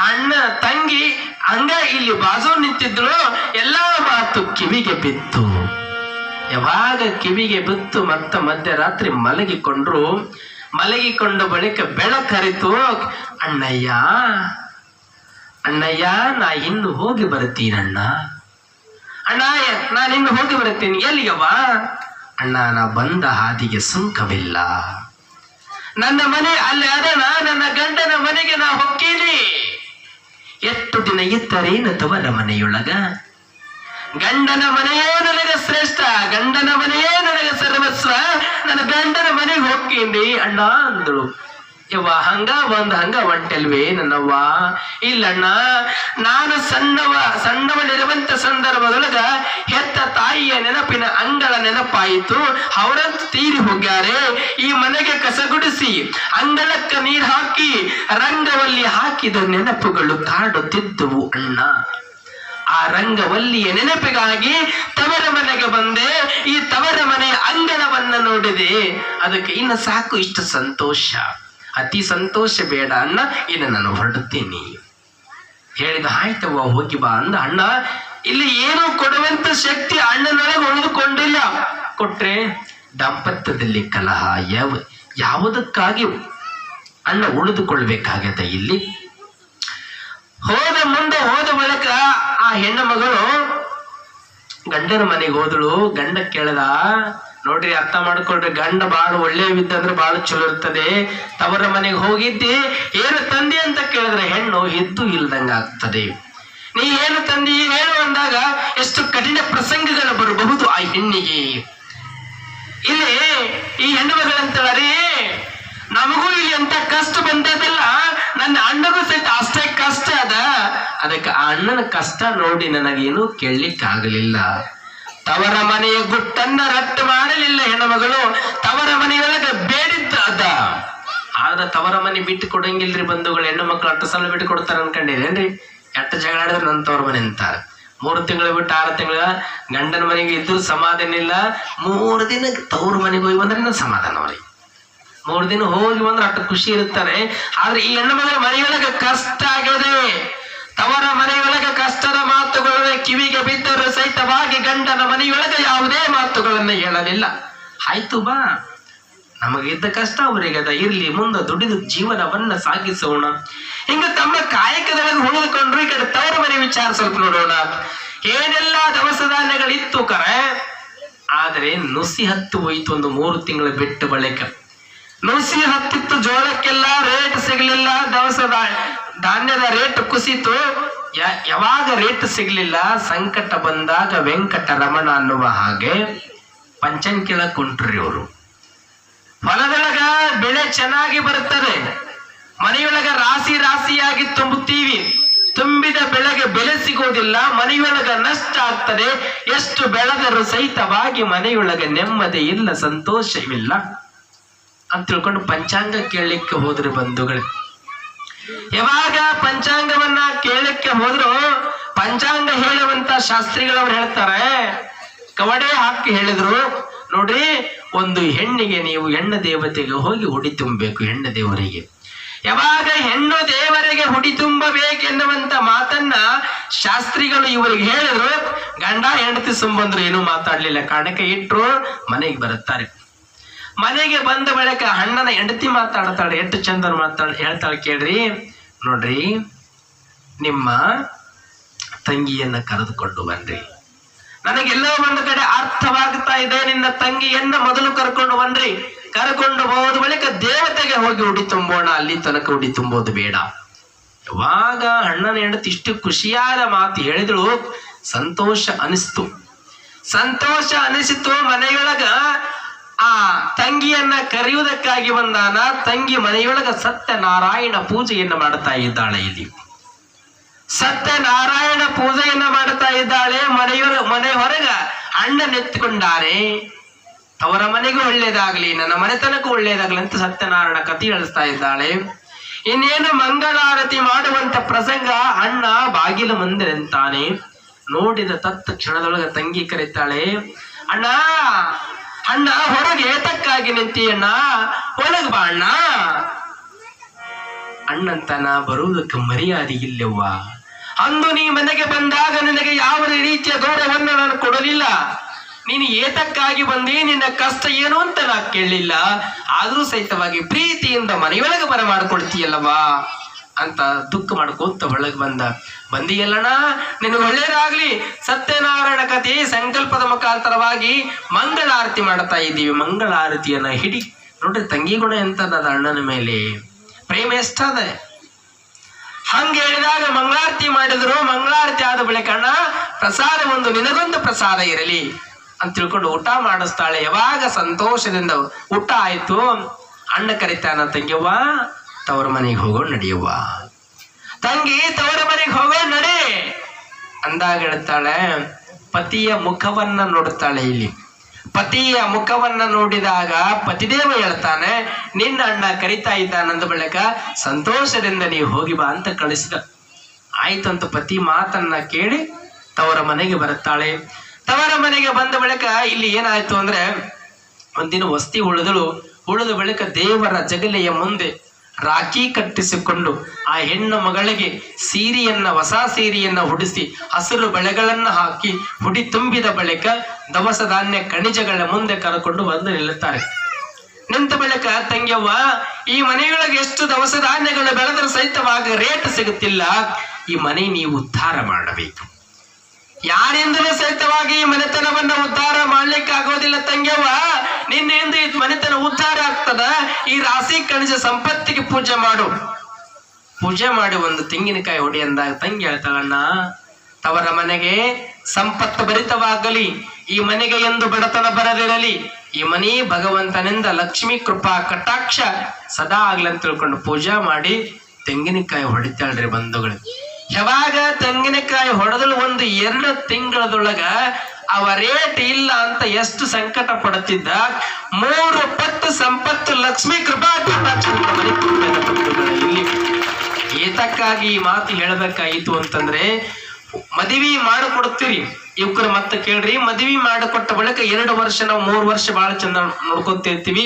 ಅಣ್ಣ ತಂಗಿ ಹಂಗ ಇಲ್ಲಿ ಬಾಜು ನಿಂತಿದ್ರು. ಎಲ್ಲಾ ಮಾತು ಕಿವಿಗೆ ಬಿತ್ತು. ಯಾವಾಗ ಕಿವಿಗೆ ಬಿತ್ತು ಮತ್ತ ಮಧ್ಯರಾತ್ರಿ ಮಲಗಿಕೊಂಡ್ರು. ಮಲಗಿಕೊಂಡ ಬಳಿಕ ಬೆಳಕರಿತು. ಅಣ್ಣಯ್ಯ ಅಣ್ಣಯ್ಯ, ನಾ ಇನ್ನು ಹೋಗಿ ಬರ್ತೀನಣ್ಣ. ಅಣ್ಣ ನಾನು ಇನ್ನು ಹೋಗಿ ಬರ್ತೀನಿ. ಎಲ್ಲಿಗವ್ವ? ಅಣ್ಣ, ನಾ ಬಂದ ಹಾದಿಗೆ ಸುಂಕವಿಲ್ಲ. ನನ್ನ ಮನೆ ಅಲ್ಲಿ ಅದಣ, ನನ್ನ ಗಂಡನ ಮನೆಗೆ ನಾ ಹೊಕ್ಕೀನಿ. ಎಷ್ಟು ದಿನ ಇತ್ತರೇನು ತವರ ಮನೆಯೊಳಗ? ಗಂಡನ ಮನೆಯೇ ನನಗೆ ಶ್ರೇಷ್ಠ, ಗಂಡನ ಮನೆಯೇ ನನಗೆ ಸರ್ವಸ್ವ. ನನ್ನ ಗಂಡನ ಮನೆಗೆ ಹೋಗ್ತೀನಿ ಅಣ್ಣ ಅಂದಳು. ಯವ್ವ, ಹಂಗ ಒಂಟಲ್ವೇ ನನ್ನವ್ವ? ಇಲ್ಲಣ್ಣ, ನಾನು ಸಣ್ಣವಳಿರುವಂತ ಸಂದರ್ಭದೊಳಗ ಹೆತ್ತ ತಾಯಿಯ ನೆನಪಿನ ಅಂಗಳ ನೆನಪಾಯಿತು. ಅವರಂತ ತೀರಿ ಹೋಗ್ಯಾರೆ. ಈ ಮನೆಗೆ ಕಸಗುಡಿಸಿ ಅಂಗಳಕ್ಕ ನೀರು ಹಾಕಿ ರಂಗವಲ್ಲಿ ಹಾಕಿದ ನೆನಪುಗಳು ಕಾಡುತ್ತಿದ್ದುವು ಅಣ್ಣ. ಆ ರಂಗವಲ್ಲಿಯ ನೆನಪಿಗಾಗಿ ತವರ ಮನೆಗೆ ಬಂದೆ. ಈ ತವರ ಮನೆಯ ಅಂಗಳವನ್ನ ನೋಡಿದೆ. ಅದಕ್ಕೆ ಇನ್ನು ಸಾಕು, ಇಷ್ಟು ಸಂತೋಷ, ಅತಿ ಸಂತೋಷ ಬೇಡ ಅಣ್ಣ, ಇನ್ನು ನಾನು ಹೊರಡುತ್ತೇನೆ ಹೇಳಿದ. ಆಯ್ತವ್ವ, ಹೋಗಿ ಬಾ ಅಂದ ಅಣ್ಣ. ಇಲ್ಲಿ ಏನು ಕೊಡುವಂತ ಶಕ್ತಿ ಅಣ್ಣನೊಳಗೆ ಉಳಿದುಕೊಂಡಿಲ್ಲ. ಕೊಟ್ರೆ ದಾಂಪತ್ಯದಲ್ಲಿ ಕಲಹ, ಯಾವುದಕ್ಕಾಗಿ ಅಣ್ಣ ಉಳಿದುಕೊಳ್ಬೇಕಾಗತ್ತೆ. ಇಲ್ಲಿ ಹೋದ ಬಳಿಕ ಆ ಹೆಣ್ಣು ಮಗಳು ಗಂಡನ ಮನೆಗೆ ಹೋದಳು. ಗಂಡ ಕೇಳದ, ನೋಡ್ರಿ ಅರ್ಥ ಮಾಡ್ಕೊಳ್ರಿ, ಗಂಡ ಬಾಳ ಒಳ್ಳೆಯವಿದ್ದಂದ್ರೆ ಬಾಳ ಚಲೋ ಇರ್ತದೆ. ತವರ ಮನೆಗೆ ಹೋಗಿದ್ದಿ, ಏನು ತಂದಿ ಅಂತ ಕೇಳಿದ್ರೆ ಹೆಣ್ಣು ಎದ್ದು ಇಲ್ದಂಗ ಆಗ್ತದೆ. ನೀ ಏನು ತಂದಿ ಹೇಳು ಅಂದಾಗ ಎಷ್ಟು ಕಠಿಣ ಪ್ರಸಂಗಗಳು ಬರಬಹುದು ಆ ಹೆಣ್ಣಿಗೆ. ಇಲ್ಲಿ ಈ ಹೆಣ್ಣು ಮಗಳಂತಳರಿ, ನಮಗೂ ಇಲ್ಲಿ ಅಂತ ಕಷ್ಟ ಬಂದದಲ್ಲ, ನನ್ನ ಅಣ್ಣಗೂ ಸಹಿತ ಅಷ್ಟೇ ಕಷ್ಟ ಅದ. ಅದಕ್ಕೆ ಆ ಅಣ್ಣನ ಕಷ್ಟ ನೋಡಿ ನನಗೇನು ಕೇಳಲಿಕ್ಕಾಗಲಿಲ್ಲ. ತವರ ಮನೆಯ ಗುಟ್ಟನ್ನ ರಟ್ಟು ಮಾಡಲಿಲ್ಲ ಹೆಣ್ಣುಮಗಳು, ತವರ ಮನೆಯೊಳಗೆ ಬೇಡಿದ್ದ ಅದ. ಆದ್ರೆ ತವರ ಮನೆ ಬಿಟ್ಟು ಕೊಡಂಗಿಲ್ರಿ ಬಂಧುಗಳು. ಹೆಣ್ಣು ಮಕ್ಳು ಅಷ್ಟು ಸಲ ಬಿಟ್ಟು ಕೊಡ್ತಾರ ಅನ್ಕೊಂಡಿರೇನ್ರಿ? ಎಟ್ಟು ಜಗಳ ಆಡಿದ್ರೆ ನನ್ನ ತವರ ಮನೆ ಅಂತಾರ. 3 ತಿಂಗಳು ಬಿಟ್ಟು 6 ತಿಂಗಳ ಗಂಡನ ಮನೆಗೆ ಇದ್ದು ಸಮಾಧಾನ ಇಲ್ಲ. 3 ದಿನ ತವ್ರ ಮನೆಗೆ ಹೋಗಿ ಬಂದ್ರೆ ಸಮಾಧಾನ ಅವ್ರಿಗೆ. 3 ದಿನ ಹೋಗಿ ಬಂದ್ರೆ ಅಷ್ಟು ಖುಷಿ ಇರ್ತಾರೆ. ಆದ್ರೆ ಈ ಹೆಣ್ಣು ಮಗಳ ಮನೆಯೊಳಗೆ ಕಷ್ಟ ಆಗಿದೆ. ತವರ ಮನೆಯೊಳಗೆ ಕಷ್ಟದ ಮಾತುಗಳನ್ನ ಕಿವಿಗೆ ಬಿದ್ದರೂ ಸಹಿತವಾಗಿ ಗಂಡನ ಮನೆಯೊಳಗೆ ಯಾವುದೇ ಮಾತುಗಳನ್ನ ಹೇಳಲಿಲ್ಲ. ಆಯ್ತು ಬಾ, ನಮಗಿದ್ದ ಕಷ್ಟ ಅವರಿಗದ, ಇರ್ಲಿ, ಮುಂದೆ ದುಡಿದು ಜೀವನವನ್ನ ಸಾಗಿಸೋಣ. ಹಿಂಗ ತಮ್ಮ ಕಾಯಕದೊಳಗೆ ಉಳಿದುಕೊಂಡ್ರು. ಈ ಕಡೆ ತವರ ಮನೆ ವಿಚಾರ ಸ್ವಲ್ಪ ನೋಡೋಣ. ಏನೆಲ್ಲ ದವಸ ಧಾನ್ಯಗಳಿತ್ತು ಕರೆ, ಆದ್ರೆ ನುಸಿ ಹತ್ತು ಹೋಯ್ತು. ಒಂದು 3 ತಿಂಗಳ ಬಿಟ್ಟು ಬಳಿಕ ನುಸಿ ಹತ್ತಿತ್ತು. ಜೋಳಕ್ಕೆಲ್ಲ ರೇಟ್ ಸಿಗ್ಲಿಲ್ಲ. ದವಸ ಧಾನ್ಯದ ರೇಟ್ ಕುಸಿತು. ಯಾವಾಗ ರೇಟ್ ಸಿಗ್ಲಿಲ್ಲ, ಸಂಕಟ ಬಂದಾಗ ವೆಂಕಟರಮಣ ಅನ್ನುವ ಹಾಗೆ ಪಂಚನ್ ಕೇಳಕ್ ಕುಂಟ್ರಿ ಅವರು. ಹೊಲದೊಳಗ ಬೆಳೆ ಚೆನ್ನಾಗಿ ಬರುತ್ತದೆ, ಮನೆಯೊಳಗ ರಾಶಿ ರಾಶಿಯಾಗಿ ತುಂಬುತ್ತೀವಿ. ತುಂಬಿದ ಬೆಳೆಗೆ ಬೆಲೆ ಸಿಗೋದಿಲ್ಲ, ಮನೆಯೊಳಗ ನಷ್ಟ ಆಗ್ತದೆ. ಎಷ್ಟು ಬೆಳೆದರೂ ಸಹಿತವಾಗಿ ಮನೆಯೊಳಗೆ ನೆಮ್ಮದಿ ಇಲ್ಲ, ಸಂತೋಷವಿಲ್ಲ ಅಂತ ತಿಳ್ಕೊಂಡು ಪಂಚಾಂಗ ಕೇಳಲಿಕ್ಕೆ ಹೋದ್ರೆ ಬಂಧುಗಳೇ. ಯಾವಾಗ ಪಂಚಾಂಗವನ್ನ ಕೇಳಲಿಕ್ಕೆ ಹೋದ್ರು, ಪಂಚಾಂಗ ಹೇಳುವಂತ ಶಾಸ್ತ್ರಿಗಳವ್ರು ಹೇಳ್ತಾರೆ, ಕವಡೆ ಹಾಕಿ ಹೇಳಿದ್ರು, ನೋಡ್ರಿ, ಒಂದು ಹೆಣ್ಣಿಗೆ ನೀವು ಹೆಣ್ಣು ದೇವತೆಗೆ ಹೋಗಿ ಹುಡಿ ತುಂಬಬೇಕು. ಹೆಣ್ಣು ದೇವರಿಗೆ ಯಾವಾಗ ಹೆಣ್ಣು ದೇವರಿಗೆ ಹುಡಿ ತುಂಬಬೇಕೆನ್ನುವಂತ ಮಾತನ್ನ ಶಾಸ್ತ್ರಿಗಳು ಇವರಿಗೆ ಹೇಳಿದ್ರು. ಗಂಡ ಹೆಂಡತಿ ಸುಂಬಂದ್ರು ಏನೂ ಮಾತಾಡ್ಲಿಲ್ಲ. ಕಾರಣಕ್ಕೆ ಇಟ್ರು, ಮನೆಗೆ ಬರುತ್ತಾರೆ. ಮನೆಗೆ ಬಂದ ಬಳಿಕ ಅಣ್ಣನ ಹೆಂಡತಿ ಮಾತಾಡ್ತಾಳೆ. ಎಷ್ಟು ಚಂದ ಹೇಳ್ತಾಳೆ ಕೇಳ್ರಿ. ನೋಡ್ರಿ, ನಿಮ್ಮ ತಂಗಿಯನ್ನ ಕರೆದುಕೊಂಡು ಬನ್ರಿ. ನನಗೆಲ್ಲೋ ಒಂದು ಕಡೆ ಅರ್ಥವಾಗ್ತಾ ಇದೆ. ನಿನ್ನ ತಂಗಿಯನ್ನ ಮೊದಲು ಕರ್ಕೊಂಡು ಬನ್ರಿ. ಕರ್ಕೊಂಡು ಹೋದ ಬಳಿಕ ದೇವತೆಗೆ ಹೋಗಿ ಹುಡಿ ತುಂಬೋಣ, ಅಲ್ಲಿ ತನಕ ಹುಡಿ ತುಂಬೋದು ಬೇಡ. ಯಾವಾಗ ಅಣ್ಣನ ಹೆಂಡತಿ ಇಷ್ಟು ಖುಷಿಯಾದ ಮಾತು ಹೇಳಿದಳು, ಸಂತೋಷ ಅನಿಸ್ತು. ಸಂತೋಷ ಅನಿಸಿತು. ಮನೆಯೊಳಗ ಆ ತಂಗಿಯನ್ನ ಕರೆಯುವುದಕ್ಕಾಗಿ ಬಂದಾನ. ತಂಗಿ ಮನೆಯೊಳಗ ಸತ್ಯನಾರಾಯಣ ಪೂಜೆಯನ್ನ ಮಾಡ್ತಾ ಇದ್ದಾಳೆ. ಇಲ್ಲಿ ಸತ್ಯನಾರಾಯಣ ಪೂಜೆಯನ್ನ ಮಾಡ್ತಾ ಇದ್ದಾಳೆ. ಮನೆ ಹೊರಗ ಅಣ್ಣನೆತ್ತಿಕೊಂಡಾರೆ. ಅವರ ಮನೆಗೂ ಒಳ್ಳೇದಾಗ್ಲಿ, ನನ್ನ ಮನೆತನಕ್ಕೂ ಒಳ್ಳೇದಾಗ್ಲಿ ಅಂತ ಸತ್ಯನಾರಾಯಣ ಕಥೆ ಹೇಳಿಸ್ತಾ ಇದ್ದಾಳೆ. ಇನ್ನೇನು ಮಂಗಳಾರತಿ ಮಾಡುವಂತ ಪ್ರಸಂಗ. ಅಣ್ಣ ಬಾಗಿಲ ಮುಂದೆ ನಿಂತಾನೆ. ನೋಡಿದ ತತ್ತ ಕ್ಷಣದೊಳಗ ತಂಗಿ ಕರೀತಾಳೆ, ಅಣ್ಣ ಅಣ್ಣ ಹೊರಗೆ ಏತಕ್ಕಾಗಿ ನಿಂತೀಯಣ್ಣ, ಒಳಗೆ ಬಾ ಅಣ್ಣ. ಅಣ್ಣಂತನ ಬರುವುದಕ್ಕೆ ಮರ್ಯಾದೆ ಇಲ್ಲವ್ವ. ಅಂದು ನೀ ಮನೆಗೆ ಬಂದಾಗ ನಿನಗೆ ಯಾವ ರೀತಿಯ ಗೌರವವನ್ನು ನಾನು ಕೊಡಲಿಲ್ಲ. ನೀನು ಏತಕ್ಕಾಗಿ ಬಂದಿ, ನಿನ್ನ ಕಷ್ಟ ಏನು ಅಂತ ನಾ ಕೇಳಲಿಲ್ಲ. ಆದ್ರೂ ಸಹಿತವಾಗಿ ಪ್ರೀತಿಯಿಂದ ಮನೆಯೊಳಗೆ ಬರಮಾಡ್ಕೊಳ್ತೀಯಲ್ಲವಾ ಅಂತ ದುಃಖ ಮಾಡ್ಕೋತ ಒಳಗೆ ಬಂದಿಯಲ್ಲಣ್ಣ, ನಿನಗೆ ಒಳ್ಳೇದಾಗ್ಲಿ. ಸತ್ಯನಾರಾಯಣ ಕಥೆ ಸಂಕಲ್ಪದ ಮುಖಾಂತರವಾಗಿ ಮಂಗಳಾರತಿ ಮಾಡ್ತಾ ಇದ್ದೀವಿ. ಮಂಗಳಾರತಿಯನ್ನ ಹಿಡಿ. ನೋಡ್ರಿ, ತಂಗಿ ಗುಣ ಎಂತದ ಅಣ್ಣನ ಮೇಲೆ, ಪ್ರೇಮ ಎಷ್ಟದ. ಹಂಗ ಹೇಳಿದಾಗ ಮಂಗಳಾರತಿ ಮಾಡಿದ್ರು. ಮಂಗಳಾರತಿ ಆದ ಬಳಿಕ ಅಣ್ಣ ಪ್ರಸಾದ ಒಂದು, ನಿನಗೊಂದು ಪ್ರಸಾದ ಇರಲಿ ಅಂತ ತಿಳ್ಕೊಂಡು ಊಟ ಮಾಡಿಸ್ತಾಳೆ. ಯಾವಾಗ ಸಂತೋಷದಿಂದ ಊಟ ಆಯ್ತು, ಅಣ್ಣ ಕರಿತಾನ, ತಂಗಿಯವ್ವ ತವರ ಮನೆಗೆ ಹೋಗೋಣ ನಡಿಯವ್ವ. ತಂಗಿ ತವರ ಮನೆಗೆ ಹೋಗೋಣ ನಡಿ ಅಂದಾಗ ಹೇಳ್ತಾಳೆ, ಪತಿಯ ಮುಖವನ್ನ ನೋಡ್ತಾಳೆ. ಇಲ್ಲಿ ಪತಿಯ ಮುಖವನ್ನ ನೋಡಿದಾಗ ಪತಿದೇವ ಹೇಳ್ತಾನೆ, ನಿನ್ನ ಅಣ್ಣ ಕರಿತಾ ಇದ್ದಾನಂದ ಬಳಿಕ ಸಂತೋಷದಿಂದ ನೀವು ಹೋಗಿ ಬಾ ಅಂತ ಕಳಿಸಿದ. ಆಯ್ತಂತ ಪತಿ ಮಾತನ್ನ ಕೇಳಿ ತವರ ಮನೆಗೆ ಬರುತ್ತಾಳೆ. ತವರ ಮನೆಗೆ ಬಂದ ಬಳಿಕ ಇಲ್ಲಿ ಏನಾಯ್ತು ಅಂದ್ರೆ, ಒಂದಿನ ವಸ್ತಿ ಉಳಿದ ಬಳಿಕ ದೇವರ ಜಗಲಿಯ ಮುಂದೆ ರಾಖಿ ಕಟ್ಟಿಸಿಕೊಂಡು ಆ ಹೆಣ್ಣು ಮಗಳಿಗೆ ಹೊಸ ಸೀರೆಯನ್ನ ಹುಡಿಸಿ ಹಸಿರು ಬಳೆಗಳನ್ನ ಹಾಕಿ ಹುಡಿ ತುಂಬಿದ ಬಳಿಕ ದವಸ ಧಾನ್ಯ ಖನಿಜಗಳ ಮುಂದೆ ಕರೆಕೊಂಡು ಬಂದು ನಿಲ್ಲುತ್ತಾರೆ. ನಿಂತ ಬಳಿಕ, ತಂಗಿಯವ್ವ, ಈ ಮನೆಯೊಳಗೆ ಎಷ್ಟು ದವಸ ಧಾನ್ಯಗಳು ಬೆಳೆದರೂ ಸಹಿತವಾಗ ರೇಟ್ ಸಿಗುತ್ತಿಲ್ಲ. ಈ ಮನೆ ನೀವು ಉದ್ಧಾರ ಮಾಡಬೇಕು. ಯಾರಿಂದಲೂ ಸಹಿತವಾಗಿ ಈ ಮನೆತನವನ್ನ ಉದ್ಧಾರ ಮಾಡ್ಲಿಕ್ಕೆ ಆಗೋದಿಲ್ಲ ತಂಗಿಯವ್ವ. ನಿನ್ನೆಯಿಂದ ಈ ಮನೆತನ ಉದ್ಧಾರ ಆಗ್ತದ. ಈ ರಾಶಿ ಖನಿಜ ಸಂಪತ್ತಿಗೆ ಪೂಜೆ ಮಾಡು. ಪೂಜೆ ಮಾಡಿ ಒಂದು ತೆಂಗಿನಕಾಯಿ ಹೊಡಿ ಅಂದಾಗ ತಂಗಿ ಹೇಳ್ತಾಳಣ್ಣ, ತವರ ಮನೆಗೆ ಸಂಪತ್ತು ಭರಿತವಾಗಲಿ, ಈ ಮನೆಗೆ ಎಂದು ಬಡತನ ಬರದಿರಲಿ, ಈ ಮನೆ ಭಗವಂತನಿಂದ ಲಕ್ಷ್ಮೀ ಕೃಪಾ ಕಟಾಕ್ಷ ಸದಾ ಆಗ್ಲಿ ಅಂತ ತಿಳ್ಕೊಂಡು ಪೂಜಾ ಮಾಡಿ ತೆಂಗಿನಕಾಯಿ ಹೊಡಿತಾಳ್ರಿ ಬಂಧುಗಳು. ಯಾವಾಗ ತೆಂಗಿನಕಾಯಿ ಹೊಡೆದಲು ಒಂದು 2 ತಿಂಗಳದೊಳಗ ಅವ ರೇಟ್ ಇಲ್ಲ ಅಂತ ಎಷ್ಟು ಸಂಕಟ ಪಡುತ್ತಿದ್ದ. 3 ಪಟ್ಟು ಸಂಪತ್ತು ಲಕ್ಷ್ಮೀ ಕೃಪಾ ಇಲ್ಲಿ ಏತಕ್ಕಾಗಿ ಈ ಮಾತು ಹೇಳ್ಬೇಕಾಯಿತು ಅಂತಂದ್ರೆ, ಮದುವೆ ಮಾಡಿಕೊಡ್ತೀರಿ ಯುವಕರು. ಮತ್ತೆ ಕೇಳ್ರಿ, ಮದುವೆ ಮಾಡಿಕೊಟ್ಟ ಬಳಿಕ 2 ವರ್ಷ ನಾವು 3 ವರ್ಷ ಬಹಳ ಚಂದ ನೋಡ್ಕೊಂತಿರ್ತೀವಿ.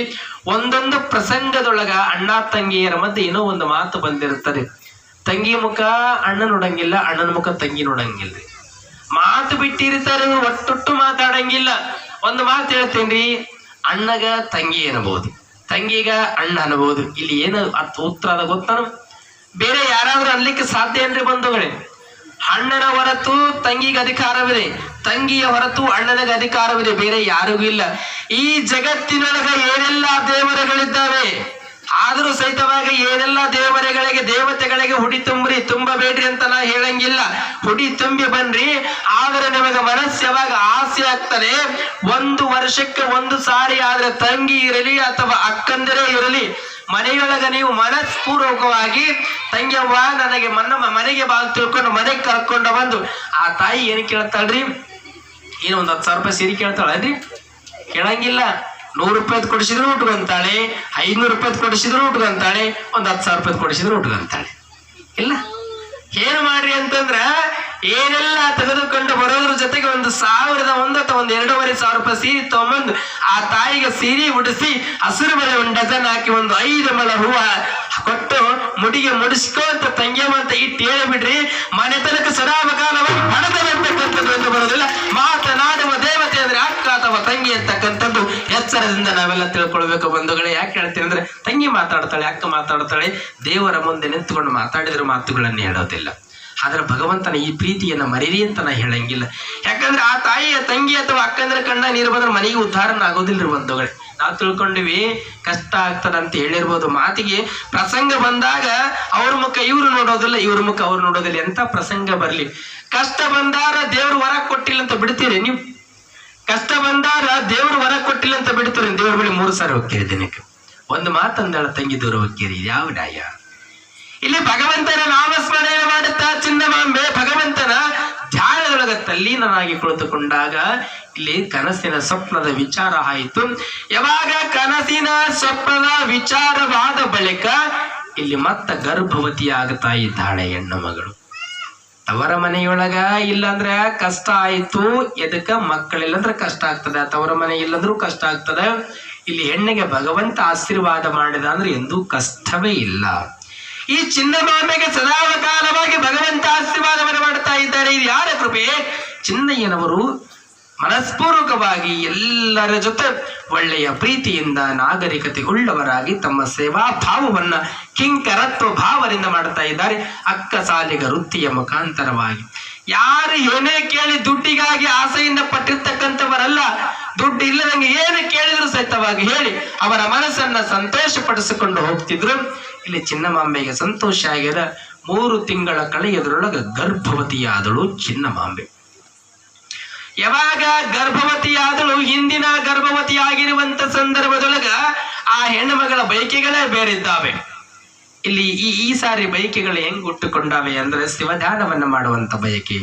ಒಂದೊಂದು ಪ್ರಸಂಗದೊಳಗ ಅಣ್ಣ ತಂಗಿಯರ ಮಧ್ಯೆ ಏನೋ ಒಂದು ಮಾತು ಬಂದಿರುತ್ತದೆ. ತಂಗಿ ಮುಖ ಅಣ್ಣ ನೋಡಂಗಿಲ್ಲ, ಅಣ್ಣನ ಮುಖ ತಂಗಿ ನೋಡಂಗಿಲ್ರಿ. ಮಾತು ಬಿಟ್ಟಿರ್ತಾರೆ, ಒಟ್ಟೊಟ್ಟು ಮಾತಾಡಂಗಿಲ್ಲ. ಒಂದು ಮಾತು ಹೇಳ್ತೇನ್ರಿ, ಅಣ್ಣಗ ತಂಗಿ ಅನ್ನಬಹುದು, ತಂಗಿಗ ಅಣ್ಣ ಅನ್ನಬಹುದು. ಇಲ್ಲಿ ಏನು ಉತ್ತರ ಅದ ಗೊತ್ತಾನು? ಬೇರೆ ಯಾರಾದ್ರೂ ಅನ್ಲಿಕ್ಕೆ ಸಾಧ್ಯ ಏನ್ರಿ ಬಂಧುಗಳೇ? ಅಣ್ಣನ ಹೊರತು ತಂಗಿಗೆ ಅಧಿಕಾರವಿದೆ, ತಂಗಿಯ ಹೊರತು ಅಣ್ಣನಿಗೆ ಅಧಿಕಾರವಿದೆ, ಬೇರೆ ಯಾರಿಗೂ ಇಲ್ಲ. ಈ ಜಗತ್ತಿನೊಳಗ ಏನೆಲ್ಲ ದೇವರುಗಳಿದ್ದಾವೆ, ಆದರೂ ಸಹಿತವಾಗಿ ಏನೆಲ್ಲ ದೇವತೆಗಳಿಗೆ ಹುಡಿ ತುಂಬ್ರಿ, ತುಂಬಬೇಡ್ರಿ ಅಂತ ನಾ ಹೇಳಂಗಿಲ್ಲ. ಹುಡಿ ತುಂಬಿ ಬನ್ರಿ. ಆದ್ರೆ ನಿಮಗೆ ಮನಸ್ಸು ಯಾವಾಗ ಆಸೆ ಆಗ್ತದೆ, 1 ವರ್ಷಕ್ಕೆ 1 ಸಾರಿ ಆದ್ರೆ ತಂಗಿ ಇರಲಿ ಅಥವಾ ಅಕ್ಕಂದಿರೇ ಇರಲಿ, ಮನೆಯೊಳಗ ನೀವು ಮನಸ್ಪೂರ್ವಕವಾಗಿ ತಂಗಿಯವ್ವ ನನಗೆ ಮನೆಗೆ ಬಾಲ್ ತಿಳ್ಕೊಂಡು ಮನೆಗೆ ಕರ್ಕೊಂಡು ಬಂದು, ಆ ತಾಯಿ ಏನು ಕೇಳ್ತಾಳ್ರಿ? ಏನು 10,000 ರೂಪಾಯಿ ಸೀರೆ ಕೇಳ್ತಾಳನ್ರಿ? ಕೇಳಂಗಿಲ್ಲ. 100 ರೂಪಾಯಿ ಕೊಡಿಸಿದ್ರು ಉಟ್ಕೊಂತಾಳೆ, 500 ರೂಪಾಯಿ ಕೊಡಿಸಿದ್ರು ಉಟ್ಕೊಂತಾಳೆ, 10,000 ರೂಪಾಯಿ ಕೊಡಿಸಿದ್ರು ಉಟ್ಕೊಂತಾಳೆ. ಇಲ್ಲ, ಏನು ಮಾಡ್ರಿ ಅಂತಂದ್ರ ಏನೆಲ್ಲ ತೆಗೆದುಕೊಂಡು ಬರೋದ್ರ ಜೊತೆಗೆ 1,001 ಅಥವಾ 2,500 ರೂಪಾಯಿ ಸೀರೆ ತಗೊಂಬಂದು ಆ ತಾಯಿಗೆ ಸೀರೆ ಉಡಿಸಿ ಹಸಿರು ಬಳೆ 1 ಡಜನ್ ಹಾಕಿ 5 ಮೊಳ ಹೂವ ಕೊಟ್ಟು ಮುಡಿಗೆ ಮುಡಿಸ್ಕೋ ಅಂತ ತಂಗಿಯಮ್ಮ ಅಂತ ಇಟ್ಟು ಹೇಳಿಬಿಡ್ರಿ. ಮನೆತನಕ ಸದಾಕಾಲವಾಗಿ ಪಡೆದಬೇಕಂತದ್ದು ಎಂದು ಬರೋದಿಲ್ಲ. ಮಾತನಾಡುವ ದೇವತೆ ಅಂದ್ರೆ ಅಕ್ಕ ಅಥವಾ ತಂಗಿ ಅಂತಕ್ಕಂಥದ್ದು ಎಚ್ಚರದಿಂದ ನಾವೆಲ್ಲ ತಿಳ್ಕೊಳ್ಬೇಕು ಬಂಧುಗಳೇ. ಯಾಕೆ ಹೇಳ್ತೀನಿ ಅಂದ್ರೆ, ತಂಗಿ ಮಾತಾಡ್ತಾಳೆ, ಅಕ್ಕ ಮಾತಾಡ್ತಾಳೆ, ದೇವರ ಮುಂದೆ ನಿಂತುಕೊಂಡು ಮಾತಾಡಿದ್ರೆ ಮಾತುಗಳನ್ನು ಹೇಳೋದಿಲ್ಲ. ಆದ್ರೆ ಭಗವಂತನ ಈ ಪ್ರೀತಿಯನ್ನ ಮರೀರಿ ಅಂತ ನಾ ಹೇಳಂಗಿಲ್ಲ. ಯಾಕಂದ್ರೆ ಆ ತಾಯಿಯ ತಂಗಿ ಅಥವಾ ಅಕ್ಕಂದ್ರ ಕಣ್ಣ ನೀರು ಬಂದ್ರೆ ಮನೆಗೆ ಉದ್ಧಾರನ ಆಗೋದಿಲ್ರಿ ಬಂಧುಗಳೇ. ನಾವು ತಿಳ್ಕೊಂಡಿವಿ ಕಷ್ಟ ಆಗ್ತದ ಅಂತ ಹೇಳಿರ್ಬೋದು. ಮಾತಿಗೆ ಪ್ರಸಂಗ ಬಂದಾಗ ಅವ್ರ ಮುಖ ಇವ್ರು ನೋಡೋದಿಲ್ಲ, ಇವ್ರ ಮುಖ ಅವ್ರು ನೋಡೋದಿಲ್ಲ. ಎಂತ ಪ್ರಸಂಗ ಬರ್ಲಿ, ಕಷ್ಟ ಬಂದಾರ ದೇವ್ರು ವರ ಕೊಟ್ಟಿಲ್ಲ ಅಂತ ಬಿಡ್ತೀರಿ ನೀವು? ಕಷ್ಟ ಬಂದಾರ ದೇವ್ರು ವರ ಕೊಟ್ಟಿಲ್ಲ ಅಂತ ಬಿಡ್ತೀರಿ? ದೇವ್ರ ಬಳಿ 3 ಸಾರಿ ಹೋಗ್ತೀರಿ ದಿನಕ್ಕೆ. ಒಂದು ಮಾತಂದಾಳ ತಂಗಿ ದೂರ ಹೋಗ್ತೀರಿ, ಯಾವ ನ್ಯಾಯ? ಇಲ್ಲಿ ಭಗವಂತನ ನಾಮಸ್ಮರಣೆ ಮಾಡುತ್ತಾ ಚಿನ್ನಮಾಂಬೆ ಭಗವಂತನ ಧ್ಯಾನದೊಳಗ ತಲ್ಲೀನನಾಗಿ ಕುಳಿತುಕೊಂಡಾಗ ಇಲ್ಲಿ ಕನಸಿನ ಸ್ವಪ್ನದ ವಿಚಾರ ಆಯಿತು. ಯಾವಾಗ ಕನಸಿನ ಸ್ವಪ್ನದ ವಿಚಾರವಾದ ಬಳಿಕ ಇಲ್ಲಿ ಮತ್ತ ಗರ್ಭವತಿ ಆಗ್ತಾ ಇದ್ದಾಳೆ ಹೆಣ್ಣು ಮಗಳು. ತವರ ಮನೆಯೊಳಗ ಇಲ್ಲಾಂದ್ರೆ ಕಷ್ಟ ಆಯ್ತು, ಎದಕ್ಕ ಮಕ್ಕಳಿಲ್ಲಂದ್ರೆ ಕಷ್ಟ ಆಗ್ತದೆ, ತವರ ಮನೆ ಇಲ್ಲಂದ್ರೂ ಕಷ್ಟ ಆಗ್ತದೆ. ಇಲ್ಲಿ ಹೆಣ್ಣಿಗೆ ಭಗವಂತ ಆಶೀರ್ವಾದ ಮಾಡಿದ ಅಂದ್ರೆ ಎಂದೂ ಕಷ್ಟವೇ ಇಲ್ಲ. ಈ ಚಿನ್ನಮಾಂಬೆಗೆ ಸದಾಕಾಲವಾಗಿ ಭಗವಂತ ಆಶೀರ್ವಾದವನ್ನು ಮಾಡ್ತಾ ಇದ್ದಾರೆ. ಇದು ಯಾರ ಕೃಪೆ? ಚಿನ್ನಯ್ಯನವರು ಮನಸ್ಪೂರ್ವಕವಾಗಿ ಎಲ್ಲರ ಜೊತೆ ಒಳ್ಳೆಯ ಪ್ರೀತಿಯಿಂದ ನಾಗರಿಕತೆ ಉಳ್ಳವರಾಗಿ ತಮ್ಮ ಸೇವಾ ಭಾವವನ್ನ ಕಿಂಕರತ್ವ ಭಾವದಿಂದ ಮಾಡ್ತಾ ಇದ್ದಾರೆ. ಅಕ್ಕ ಸಾಲಿಗ ವೃತ್ತಿಯ ಮುಖಾಂತರವಾಗಿ ಯಾರು ಏನೇ ಕೇಳಿ ದುಡ್ಡಿಗಾಗಿ ಆಸೆಯಿಂದ ಪಟ್ಟಿರ್ತಕ್ಕಂಥವರಲ್ಲ. ದುಡ್ಡು ಇಲ್ಲದಂಗೆ ಏನು ಕೇಳಿದ್ರು ಸಹಿತವಾಗಿ ಹೇಳಿ ಅವರ ಮನಸ್ಸನ್ನ ಸಂತೋಷ ಪಡಿಸಿಕೊಂಡು ಹೋಗ್ತಿದ್ರು. ಇಲ್ಲಿ ಚಿನ್ನಮಾಂಬೆಗೆ ಸಂತೋಷ ಆಗ್ಯದ. 3 ತಿಂಗಳ ಕಳೆಯದ್ರೊಳಗ ಗರ್ಭವತಿಯಾದಳು ಚಿನ್ನಮಾಂಬೆ. ಯಾವಾಗ ಗರ್ಭವತಿಯಾದಳು, ಹಿಂದಿನ ಗರ್ಭವತಿ ಆಗಿರುವಂತ ಸಂದರ್ಭದೊಳಗ ಆ ಹೆಣ್ಣು ಮಗಳ ಬಯಕೆಗಳೇ ಬೇರಿದ್ದಾವೆ. ಇಲ್ಲಿ ಈ ಸಾರಿ ಬಯಕೆಗಳು ಹೆಂಗ್ ಹುಟ್ಟುಕೊಂಡಾವೆ ಅಂದ್ರೆ, ಶಿವಧ್ಯಾನವನ್ನ ಮಾಡುವಂತ ಬಯಕೆ,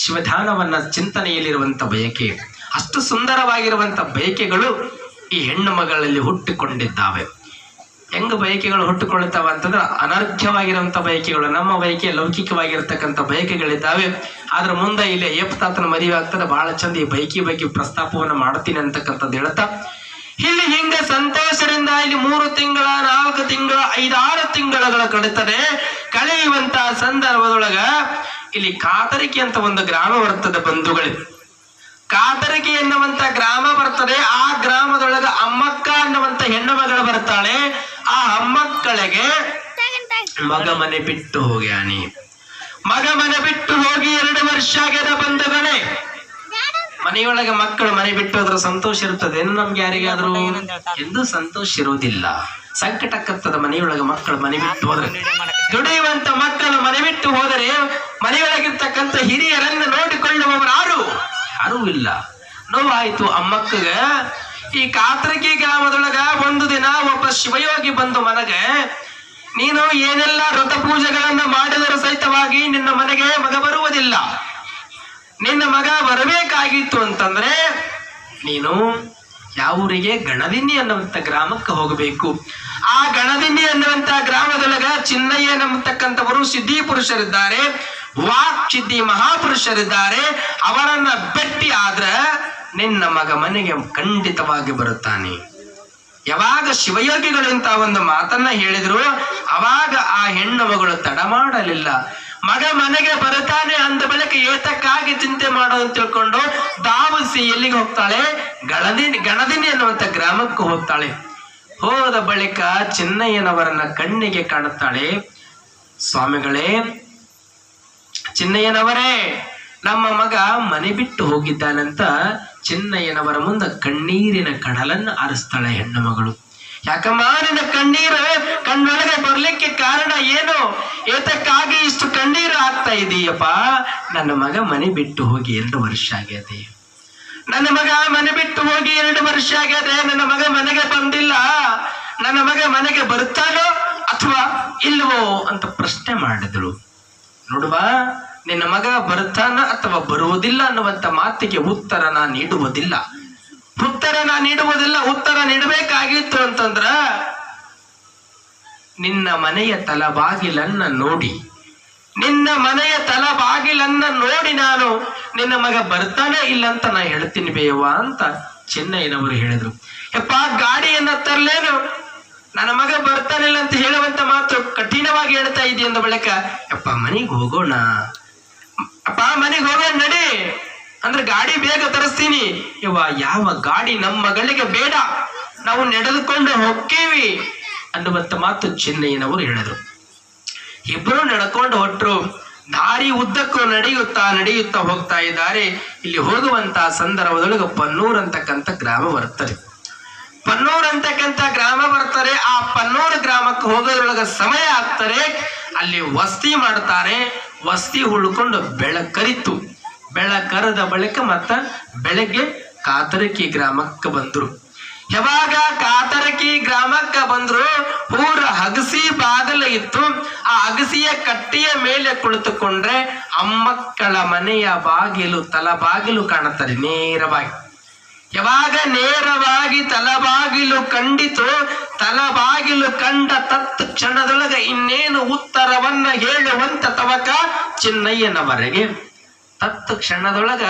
ಶಿವಧ್ಯಾನವನ್ನ ಚಿಂತನೆಯಲ್ಲಿರುವಂತ ಬಯಕೆ, ಅಷ್ಟು ಸುಂದರವಾಗಿರುವಂತ ಬಯಕೆಗಳು ಈ ಹೆಣ್ಣು ಮಗಳಲ್ಲಿ ಹುಟ್ಟಿಕೊಂಡಿದ್ದಾವೆ. ಹೆಂಗ ಬಯಕೆಗಳು ಹುಟ್ಟುಕೊಳ್ಳುತ್ತಾವ ಅಂತಂದ್ರೆ, ಅನರ್ಘ್ಯವಾಗಿರುವಂತ ಬಯಕೆಗಳು. ನಮ್ಮ ಬಯಕೆ ಲೌಕಿಕವಾಗಿರ್ತಕ್ಕಂಥ ಬಯಕೆಗಳಿದ್ದಾವೆ. ಆದ್ರೆ ಮುಂದೆ ಇಲ್ಲಿ ಅಯ್ಯಪ್ಪ ತಾತನ ಮದುವೆ ಆಗ್ತದೆ, ಬಹಳ ಚಂದ ಈ ಬಯಕೆ ಬಗ್ಗೆ ಪ್ರಸ್ತಾಪವನ್ನು ಮಾಡ್ತೀನಿ ಅಂತಕ್ಕಂಥದ್ದು ಹೇಳ್ತಾ ಇಲ್ಲಿ ಹಿಂಗ ಸಂತೋಷದಿಂದ ಇಲ್ಲಿ 3 ತಿಂಗಳ 4 ತಿಂಗಳ 5-6 ತಿಂಗಳ ಕಳೀತದೆ. ಕಳೆಯುವಂತ ಸಂದರ್ಭದೊಳಗ ಇಲ್ಲಿ ಕಾತರಿಕೆ ಅಂತ ಒಂದು ಗ್ರಾಮ ಬರ್ತದೆ ಬಂಧುಗಳೇ. ಕಾತರಿಕೆ ಎನ್ನುವಂತ ಗ್ರಾಮ ಬರ್ತದೆ. ಆ ಗ್ರಾಮದೊಳಗ ಅಮ್ಮಕ್ಕ ಅನ್ನುವಂತ ಹೆಣ್ಣು ಮಗಳು ಬರ್ತಾಳೆ. ಆ ಅಮ್ಮಕ್ಕಳಿಗೆ ಮಗ ಮನೆ ಬಿಟ್ಟು ಹೋಗ್ಯಾನಿ. ಮಗ ಮನೆ ಬಿಟ್ಟು ಹೋಗಿ 2 ವರ್ಷ ಆಗ್ಯದ ಬಂಧುಗಳೇ. ಮನೆಯೊಳಗೆ ಮಕ್ಕಳು ಮನೆ ಬಿಟ್ಟು ಹೋದ್ರೆ ಸಂತೋಷ ಇರ್ತದೆ, ನಮ್ಗೆ ಯಾರಿಗಾದ್ರೂ ಎಂದು ಸಂತೋಷ ಇರುವುದಿಲ್ಲ. ಸಂಕಟಕ್ಕತ್ತದ ಮನೆಯೊಳಗೆ ಮಕ್ಕಳು ಮನೆ ಬಿಟ್ಟು ಹೋದ್ರೆ. ದುಡಿಯುವಂತ ಮಕ್ಕಳು ಮನೆ ಬಿಟ್ಟು ಹೋದರೆ ಮನೆಯೊಳಗಿರ್ತಕ್ಕಂಥ ಹಿರಿಯರನ್ನು ನೋಡಿಕೊಳ್ಳುವವರು ಯಾರೂ ಇಲ್ಲ. ನೋವಾಯ್ತು ಅಮ್ಮಕ್ಕಗ. ಈ ಕಾತರಗಿ ಗ್ರಾಮದೊಳಗ ಒಂದು ದಿನ ಒಬ್ಬ ಶಿವಯೋಗಿ ಬಂದು ಮನೆಗೆ ನೀನು ಏನೆಲ್ಲ ವ್ರತ ಪೂಜೆಗಳನ್ನ ಮಾಡಿದರೂ ಸಹಿತವಾಗಿ ನಿನ್ನ ಮನೆಗೆ ಮಗ ಬರುವುದಿಲ್ಲ. ನಿನ್ನ ಮಗ ಬರಬೇಕಾಗಿತ್ತು ಅಂತಂದ್ರೆ ನೀನು ಯಾವೂರಿಗೆ ಗಣದಿನ್ನಿ ಅನ್ನುವಂತ ಗ್ರಾಮಕ್ಕೆ ಹೋಗಬೇಕು. ಆ ಗಣದಿನ್ನಿ ಅನ್ನುವಂತ ಗ್ರಾಮದೊಳಗ ಚಿನ್ನಯ್ಯ ಅನ್ನತಕ್ಕಂಥವರು ಸಿದ್ಧಿ ಪುರುಷರಿದ್ದಾರೆ, ವಾಕ್ ಸಿದ್ಧಿ ಮಹಾಪುರುಷರಿದ್ದಾರೆ. ಅವರನ್ನ ಭೇಟಿ ಆದ್ರ ನಿನ್ನ ಮಗ ಮನೆಗೆ ಖಂಡಿತವಾಗಿ ಬರುತ್ತಾನೆ. ಯಾವಾಗ ಶಿವಯೋಗಿಗಳು ಇಂತ ಒಂದು ಮಾತನ್ನ ಹೇಳಿದ್ರು ಅವಾಗ ಆ ಹೆಣ್ಣು ಮಗಳು ತಡ ಮಾಡಲಿಲ್ಲ. ಮಗ ಮನೆಗೆ ಬರುತ್ತಾನೆ ಅಂದ ಬಳಿಕ ಏತಕ್ಕಾಗಿ ಚಿಂತೆ ಮಾಡೋದು ತಿಳ್ಕೊಂಡು ಧಾವಿಸಿ ಎಲ್ಲಿಗೆ ಹೋಗ್ತಾಳೆ? ಗಣದಿನಿ ಅನ್ನುವಂತ ಗ್ರಾಮಕ್ಕೆ ಹೋಗ್ತಾಳೆ. ಹೋದ ಬಳಿಕ ಚಿನ್ನಯ್ಯನವರನ್ನ ಕಣ್ಣಿಗೆ ಕಾಣುತ್ತಾಳೆ. ಸ್ವಾಮಿಗಳೇ, ಚಿನ್ನಯ್ಯನವರೇ, ನಮ್ಮ ಮಗ ಮನೆ ಬಿಟ್ಟು ಹೋಗಿದ್ದಾನಂತ ಚಿನ್ನಯ್ಯನವರ ಮುಂದೆ ಕಣ್ಣೀರಿನ ಕಡಲನ್ನು ಹರಿಸ್ತಾಳೆ ಹೆಣ್ಣು ಮಗಳು. ಯಾಕಮ್ಮ ನಿನ್ನ ಕಣ್ಣೀರು ಕಣ್ಣೊಳಗೆ ಬರ್ಲಿಕ್ಕೆ ಕಾರಣ ಏನು? ಏತಕ್ಕಾಗಿ ಇಷ್ಟು ಕಣ್ಣೀರು ಆಗ್ತಾ ಇದೀಯಪ್ಪ? ನನ್ನ ಮಗ ಮನೆ ಬಿಟ್ಟು ಹೋಗಿ 2 ವರ್ಷ ಆಗ್ಯದೆ. ನನ್ನ ಮಗ ಮನೆ ಬಿಟ್ಟು ಹೋಗಿ 2 ವರ್ಷ ಆಗ್ಯದೆ. ನನ್ನ ಮಗ ಮನೆಗೆ ಬಂದಿಲ್ಲ. ನನ್ನ ಮಗ ಮನೆಗೆ ಬರುತ್ತಾನೋ ಅಥವಾ ಇಲ್ವೋ ಅಂತ ಪ್ರಶ್ನೆ ಮಾಡಿದಳು. ನೋಡುವ, ನಿನ್ನ ಮಗ ಬರುತ್ತಾನ ಅಥವಾ ಬರುವುದಿಲ್ಲ ಅನ್ನುವಂತ ಮಾತಿಗೆ ಉತ್ತರ ನೀಡುವುದಿಲ್ಲ. ಉತ್ತರ ನೀಡಬೇಕಾಗಿತ್ತು ಅಂತಂದ್ರ ನಿನ್ನ ಮನೆಯ ತಲಬಾಗಿಲನ್ನ ನೋಡಿ ನಾನು ನಿನ್ನ ಮಗ ಬರ್ತಾನೆ ಇಲ್ಲ ಅಂತ ನಾ ಹೇಳ್ತೀನಿ ಬೇಯವ್ವ ಅಂತ ಚಿನ್ನಯ್ಯನವರು ಹೇಳಿದ್ರು. ಯಪ್ಪ, ಗಾಡಿಯನ್ನ ತರ್ಲೇನು? ನನ್ನ ಮಗ ಬರ್ತಾನಿಲ್ಲ ಅಂತ ಹೇಳುವಂತ ಮಾತು ಕಠಿಣವಾಗಿ ಹೇಳ್ತಾ ಇದೆಯ ಅಂದ ಬಳಿಕ, ಯಪ್ಪ ಮನೆಗೆ ಹೋಗೋಣ, ಅಪ್ಪ ಮನೆಗೆ ಹೋಗೋಣ ನಡಿ ಅಂದ್ರೆ ಗಾಡಿ ಬೇಗ ತರಿಸ್ತೀನಿ. ಯಾವ ಗಾಡಿ ನಮ್ಮ ಮಗಳಿಗೆ ಬೇಡ, ನಾವು ನಡೆದುಕೊಂಡು ಹೋಗ್ತೀವಿ ಅನ್ನುವಂತ ಮಾತು ಚಿನ್ನಯ್ಯನವರು ಹೇಳಿದ್ರು. ಇಬ್ಬರು ನಡ್ಕೊಂಡು ಹೊಟ್ಟರು. ದಾರಿ ಉದ್ದಕ್ಕೂ ನಡೆಯುತ್ತಾ ಹೋಗ್ತಾ ಇದ್ದಾರೆ. ಇಲ್ಲಿ ಹೋಗುವಂತ ಸಂದರ್ಭದೊಳಗೆ ಪನ್ನೂರ್ ಅಂತಕ್ಕಂಥ ಗ್ರಾಮ ಬರ್ತದೆ. ಆ ಪನ್ನೂರು ಗ್ರಾಮಕ್ಕೆ ಹೋಗೋದ್ರೊಳಗ ಸಮಯ ಆಗ್ತಾರೆ. ಅಲ್ಲಿ ವಸ್ತಿ ಮಾಡ್ತಾರೆ. ವಸ್ತಿ ಉಳ್ಕೊಂಡು ಬೆಳಕರದ ಬಳಿಕ ಮತ್ತ ಬೆಳಗ್ಗೆ ಕಾತರಕಿ ಗ್ರಾಮಕ್ಕೆ ಬಂದ್ರು. ಯಾವಾಗ ಕಾತರಕಿ ಗ್ರಾಮಕ್ಕೆ ಬಂದ್ರು, ಊರ ಅಗಸಿ ಬಾಗಿಲು ಇತ್ತು. ಆ ಅಗಸಿಯ ಕಟ್ಟಿಯ ಮೇಲೆ ಕುಳಿತುಕೊಂಡ್ರೆ ಅಮ್ಮಕ್ಕಳ ಮನೆಯ ಬಾಗಿಲು ತಲಬಾಗಿಲು ಕಾಣುತ್ತದೆ ನೇರವಾಗಿ. ಯಾವಾಗ ನೇರವಾಗಿ ತಲಬಾಗಿಲು ಕಂಡಿತು, ತಲಬಾಗಿಲು ಕಂಡ ತತ್ ಕ್ಷಣದೊಳಗೆ ಇನ್ನೇನು ಉತ್ತರವನ್ನ ಹೇಳುವಂತ ತವಕ ಚಿನ್ನಯ್ಯನವರೆಗೆ. ತತ್ ಕ್ಷಣದೊಳಗ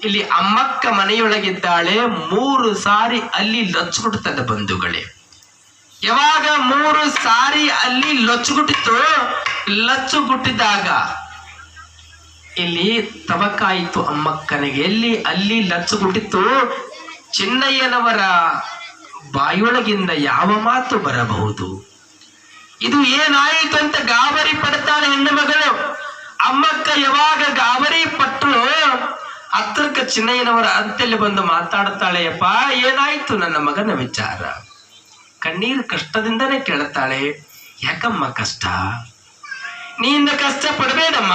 ಇಲ್ಲಿ ಅಮ್ಮಕ್ಕ ಮನೆಯೊಳಗಿದ್ದಾಳೆ. 3 ಸಾರಿ ಅಲ್ಲಿ ಲೊಚ್ಚುಗುಟ್ಟದ ಬಂಧುಗಳೇ. ಯಾವಾಗ 3 ಸಾರಿ ಅಲ್ಲಿ ಲಚ್ಚುಗುಟ್ಟಿದಾಗ ಇಲ್ಲಿ ತವಕಾಯಿತು ಅಮ್ಮಕ್ಕನಿಗೆ. ಅಲ್ಲಿ ಲಚ್ಚುಗುಟ್ಟಿತ್ತು. ಚಿನ್ನಯ್ಯನವರ ಬಾಯೊಳಗಿಂದ ಯಾವ ಮಾತು ಬರಬಹುದು? ಇದು ಏನಾಯಿತು ಅಂತ ಗಾಬರಿ ಪಡ್ತಾಳೆ ಹೆಣ್ಣು ಮಗಳು. ಅಮ್ಮಕ್ಕ ಯಾವಾಗ ಗಾಬರಿ ಪಟ್ಟರು, ಹತ್ರಕ್ಕೆ ಚಿನ್ನಯ್ಯನವರ ಅಂತಲ್ಲಿ ಬಂದು ಮಾತಾಡ್ತಾಳೆ. ಯಪ್ಪ, ಏನಾಯ್ತು ನನ್ನ ಮಗನ ವಿಚಾರ? ಕಣ್ಣೀರು ಕಷ್ಟದಿಂದನೇ ಕೇಳುತ್ತಾಳೆ. ಯಾಕಮ್ಮ ಕಷ್ಟ? ನೀಯಿಂದ ಕಷ್ಟ ಪಡಬೇಡಮ್ಮ.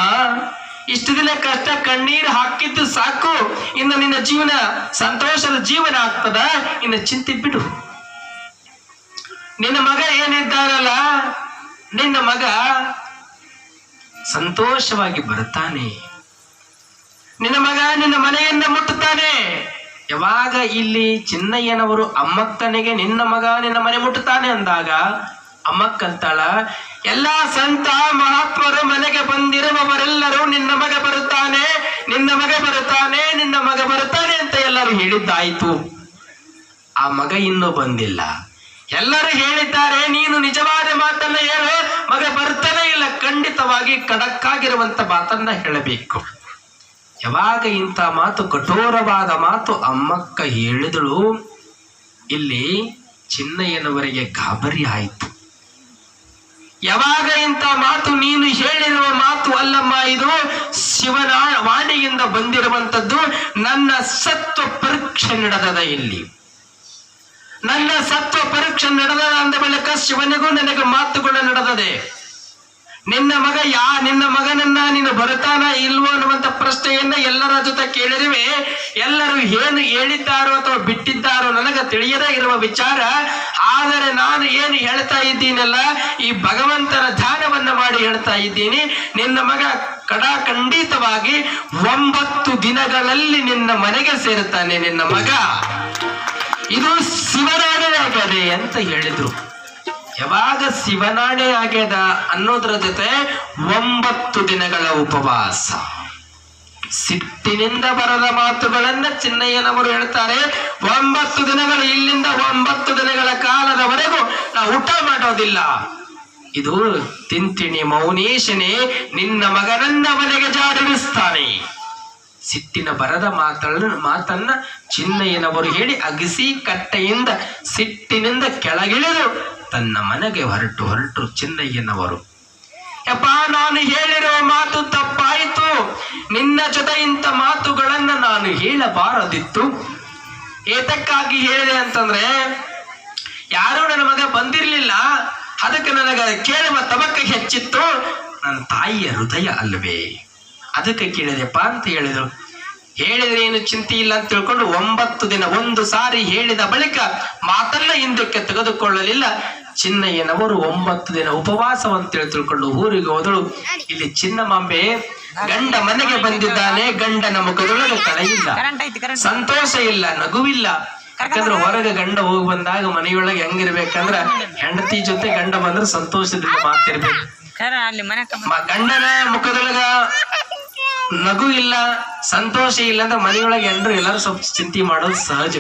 ಇಷ್ಟು ದಿನ ಕಷ್ಟ ಕಣ್ಣೀರು ಹಾಕಿದ್ದು ಸಾಕು. ಇನ್ನು ನಿನ್ನ ಜೀವನ ಸಂತೋಷದ ಜೀವನ ಆಗ್ತದ. ಇನ್ನು ಚಿಂತೆ ಬಿಡು. ನಿನ್ನ ಮಗ ಏನಿದ್ದಾರಲ್ಲ, ನಿನ್ನ ಮಗ ಸಂತೋಷವಾಗಿ ಬರುತ್ತಾನೆ. ನಿನ್ನ ಮಗ ನಿನ್ನ ಮನೆಯನ್ನ ಮುಟ್ಟುತ್ತಾನೆ. ಯಾವಾಗ ಇಲ್ಲಿ ಚಿನ್ನಯ್ಯನವರು ಅಮ್ಮಕ್ಕನಿಗೆ ನಿನ್ನ ಮಗ ನಿನ್ನ ಮನೆ ಮುಟ್ಟುತ್ತಾನೆ ಅಂದಾಗ ಅಮ್ಮಕ್ಕಂತಾಳ, ಎಲ್ಲಾ ಸಂತ ಮಹಾತ್ಮರು ಮನೆಗೆ ಬಂದಿರುವವರೆಲ್ಲರೂ ನಿನ್ನ ಮಗ ಬರುತ್ತಾನೆ, ನಿನ್ನ ಮಗ ಬರುತ್ತಾನೆ, ನಿನ್ನ ಮಗ ಬರುತ್ತಾನೆ ಅಂತ ಎಲ್ಲರೂ ಹೇಳಿದ್ದಾಯ್ತು. ಆ ಮಗ ಇನ್ನೂ ಬಂದಿಲ್ಲ. ಎಲ್ಲರೂ ಹೇಳಿದ್ದಾರೆ, ನೀನು ನಿಜವಾದ ಮಾತನ್ನ ಹೇಳು, ಮಗ ಬರ್ತಾನೆ ಇಲ್ಲ. ಖಂಡಿತವಾಗಿ ಖಡಕ್ಕಾಗಿರುವಂತ ಮಾತನ್ನ ಹೇಳಬೇಕು. ಯಾವಾಗ ಇಂಥ ಮಾತು, ಕಠೋರವಾದ ಮಾತು ಅಮ್ಮಕ್ಕ ಹೇಳಿದಳು, ಇಲ್ಲಿ ಚಿನ್ನಯ್ಯನವರಿಗೆ ಗಾಬರಿ ಆಯಿತು. ಯಾವಾಗ ಇಂಥ ಮಾತು, ನೀನು ಹೇಳಿರುವ ಮಾತು ಅಲ್ಲಮ್ಮ, ಇದು ಶಿವನ ವಾಣಿಯಿಂದ ಬಂದಿರುವಂತದ್ದು. ನನ್ನ ಸತ್ವ ಪರೀಕ್ಷೆ ನಡೆದದ. ಇಲ್ಲಿ ನನ್ನ ಸತ್ವ ಪರೀಕ್ಷೆ ನಡೆದ ಅಂದ ಬಳಿಕ ಶಿವನಿಗೂ ನನಗೆ ಮಾತುಗಳು ನಡೆದದೆ. ನಿನ್ನ ಮಗನನ್ನ ನೀನು ಬರುತ್ತಾನ ಇಲ್ವೋ ಅನ್ನುವಂತ ಪ್ರಶ್ನೆಯನ್ನ ಎಲ್ಲರ ಜೊತೆ ಕೇಳಿರುವೆ. ಎಲ್ಲರೂ ಏನು ಹೇಳಿದ್ದಾರೋ ಅಥವಾ ಬಿಟ್ಟಿದ್ದಾರೋ ನನಗೆ ತಿಳಿಯದೇ ಇರುವ ವಿಚಾರ. ಆದರೆ ನಾನು ಏನು ಹೇಳ್ತಾ ಇದ್ದೀನಲ್ಲ, ಈ ಭಗವಂತನ ಧ್ಯಾನವನ್ನ ಮಾಡಿ ಹೇಳ್ತಾ ಇದ್ದೀನಿ. ನಿನ್ನ ಮಗ ಖಂಡಿತವಾಗಿ 9 ದಿನಗಳಲ್ಲಿ ನಿನ್ನ ಮನೆಗೆ ಸೇರುತ್ತಾನೆ ನಿನ್ನ ಮಗ. ಇದು ಶಿವನಾಣೆ ಆಗದೆ ಅಂತ ಹೇಳಿದ್ರು. ಯಾವಾಗ ಶಿವನಾಣೆ ಆಗ್ಯದ ಅನ್ನೋದ್ರ ಜೊತೆ 9 ದಿನಗಳ ಉಪವಾಸ. ಸಿಟ್ಟಿನಿಂದ ಬರದ ಮಾತುಗಳನ್ನ ಚಿನ್ನಯ್ಯನವರು ಹೇಳ್ತಾರೆ. 9 ದಿನಗಳು, ಇಲ್ಲಿಂದ 9 ದಿನಗಳ ಕಾಲದವರೆಗೂ ನಾವು ಊಟ ಮಾಡೋದಿಲ್ಲ. ಇದು ತಿಂತಿಣಿ ಮೌನೇಶನೇ ನಿನ್ನ ಮಗನನ್ನ ಮನೆಗೆ ಜಾಡಿಸ್ತಾನೆ. ಸಿಟ್ಟಿನ ಬರದ ಮಾತನ್ನ ಚಿನ್ನಯ್ಯನವರು ಹೇಳಿ ಅಗಸಿ ಕಟ್ಟೆಯಿಂದ ಸಿಟ್ಟಿನಿಂದ ಕೆಳಗಿಳಿದು ತನ್ನ ಮನೆಗೆ ಹೊರಟು ಚಿನ್ನಯ್ಯನವರು. ಯಪ್ಪ, ನಾನು ಹೇಳಿರುವ ಮಾತು ತಪ್ಪಾಯಿತು. ನಿನ್ನ ಜೊತೆ ಇಂಥ ಮಾತುಗಳನ್ನ ನಾನು ಹೇಳಬಾರದಿತ್ತು. ಏತಕ್ಕಾಗಿ ಹೇಳಿದೆ ಅಂತಂದ್ರೆ, ಯಾರು ನನ್ನ ಮಗ ಬಂದಿರ್ಲಿಲ್ಲ, ಅದಕ್ಕೆ ನನಗೆ ಕೇಳುವ ತಬಕ್ಕೆ ಹೆಚ್ಚಿತ್ತು. ನನ್ನ ತಾಯಿಯ ಹೃದಯ ಅಲ್ವೇ, ಅದಕ್ಕೆ ಕೇಳಿದೆಪ್ಪ ಅಂತ ಹೇಳಿದರು. ಹೇಳಿದ್ರೆ ಏನು ಚಿಂತೆ ಇಲ್ಲ ಅಂತ ತಿಳ್ಕೊಂಡು 9 ದಿನ ಒಂದು ಸಾರಿ ಹೇಳಿದ ಬಳಿಕ ಮಾತನ್ನ ಹಿಂದಕ್ಕೆ ತೆಗೆದುಕೊಳ್ಳಲಿಲ್ಲ. ಚಿನ್ನಯ್ಯನವರು 9 ದಿನ ಉಪವಾಸವಂತ ತಿಳ್ಕೊಂಡು ಊರಿಗೆ ಹೋದಳು. ಇಲ್ಲಿ ಚಿನ್ನಮಾಂಬೆ ಗಂಡ ಮನೆಗೆ ಬಂದಿದ್ದಾನೆ. ಗಂಡನ ಮುಖದೊಳಗೆ ಕಳೆಯಿಲ್ಲ, ಸಂತೋಷ ಇಲ್ಲ, ನಗುವಿಲ್ಲ. ಯಾಕಂದ್ರೆ ಹೊರಗೆ ಗಂಡ ಹೋಗಿ ಬಂದಾಗ ಮನೆಯೊಳಗೆ ಹೆಂಗಿರ್ಬೇಕಂದ್ರ ಹೆಂಡತಿ ಜೊತೆ ಗಂಡ ಬಂದ್ರೆ ಸಂತೋಷದಿಂದ ಮಾತಿರ್ಬೇಕು. ಗಂಡನ ಮುಖದೊಳಗ ನಗು ಇಲ್ಲ, ಸಂತೋಷ ಇಲ್ಲ ಅಂದ್ರೆ ಮನೆಯೊಳಗೆ ಎಲ್ಲರೂ ಸ್ವಲ್ಪ ಚಿಂತೆ ಮಾಡೋದು ಸಹಜ.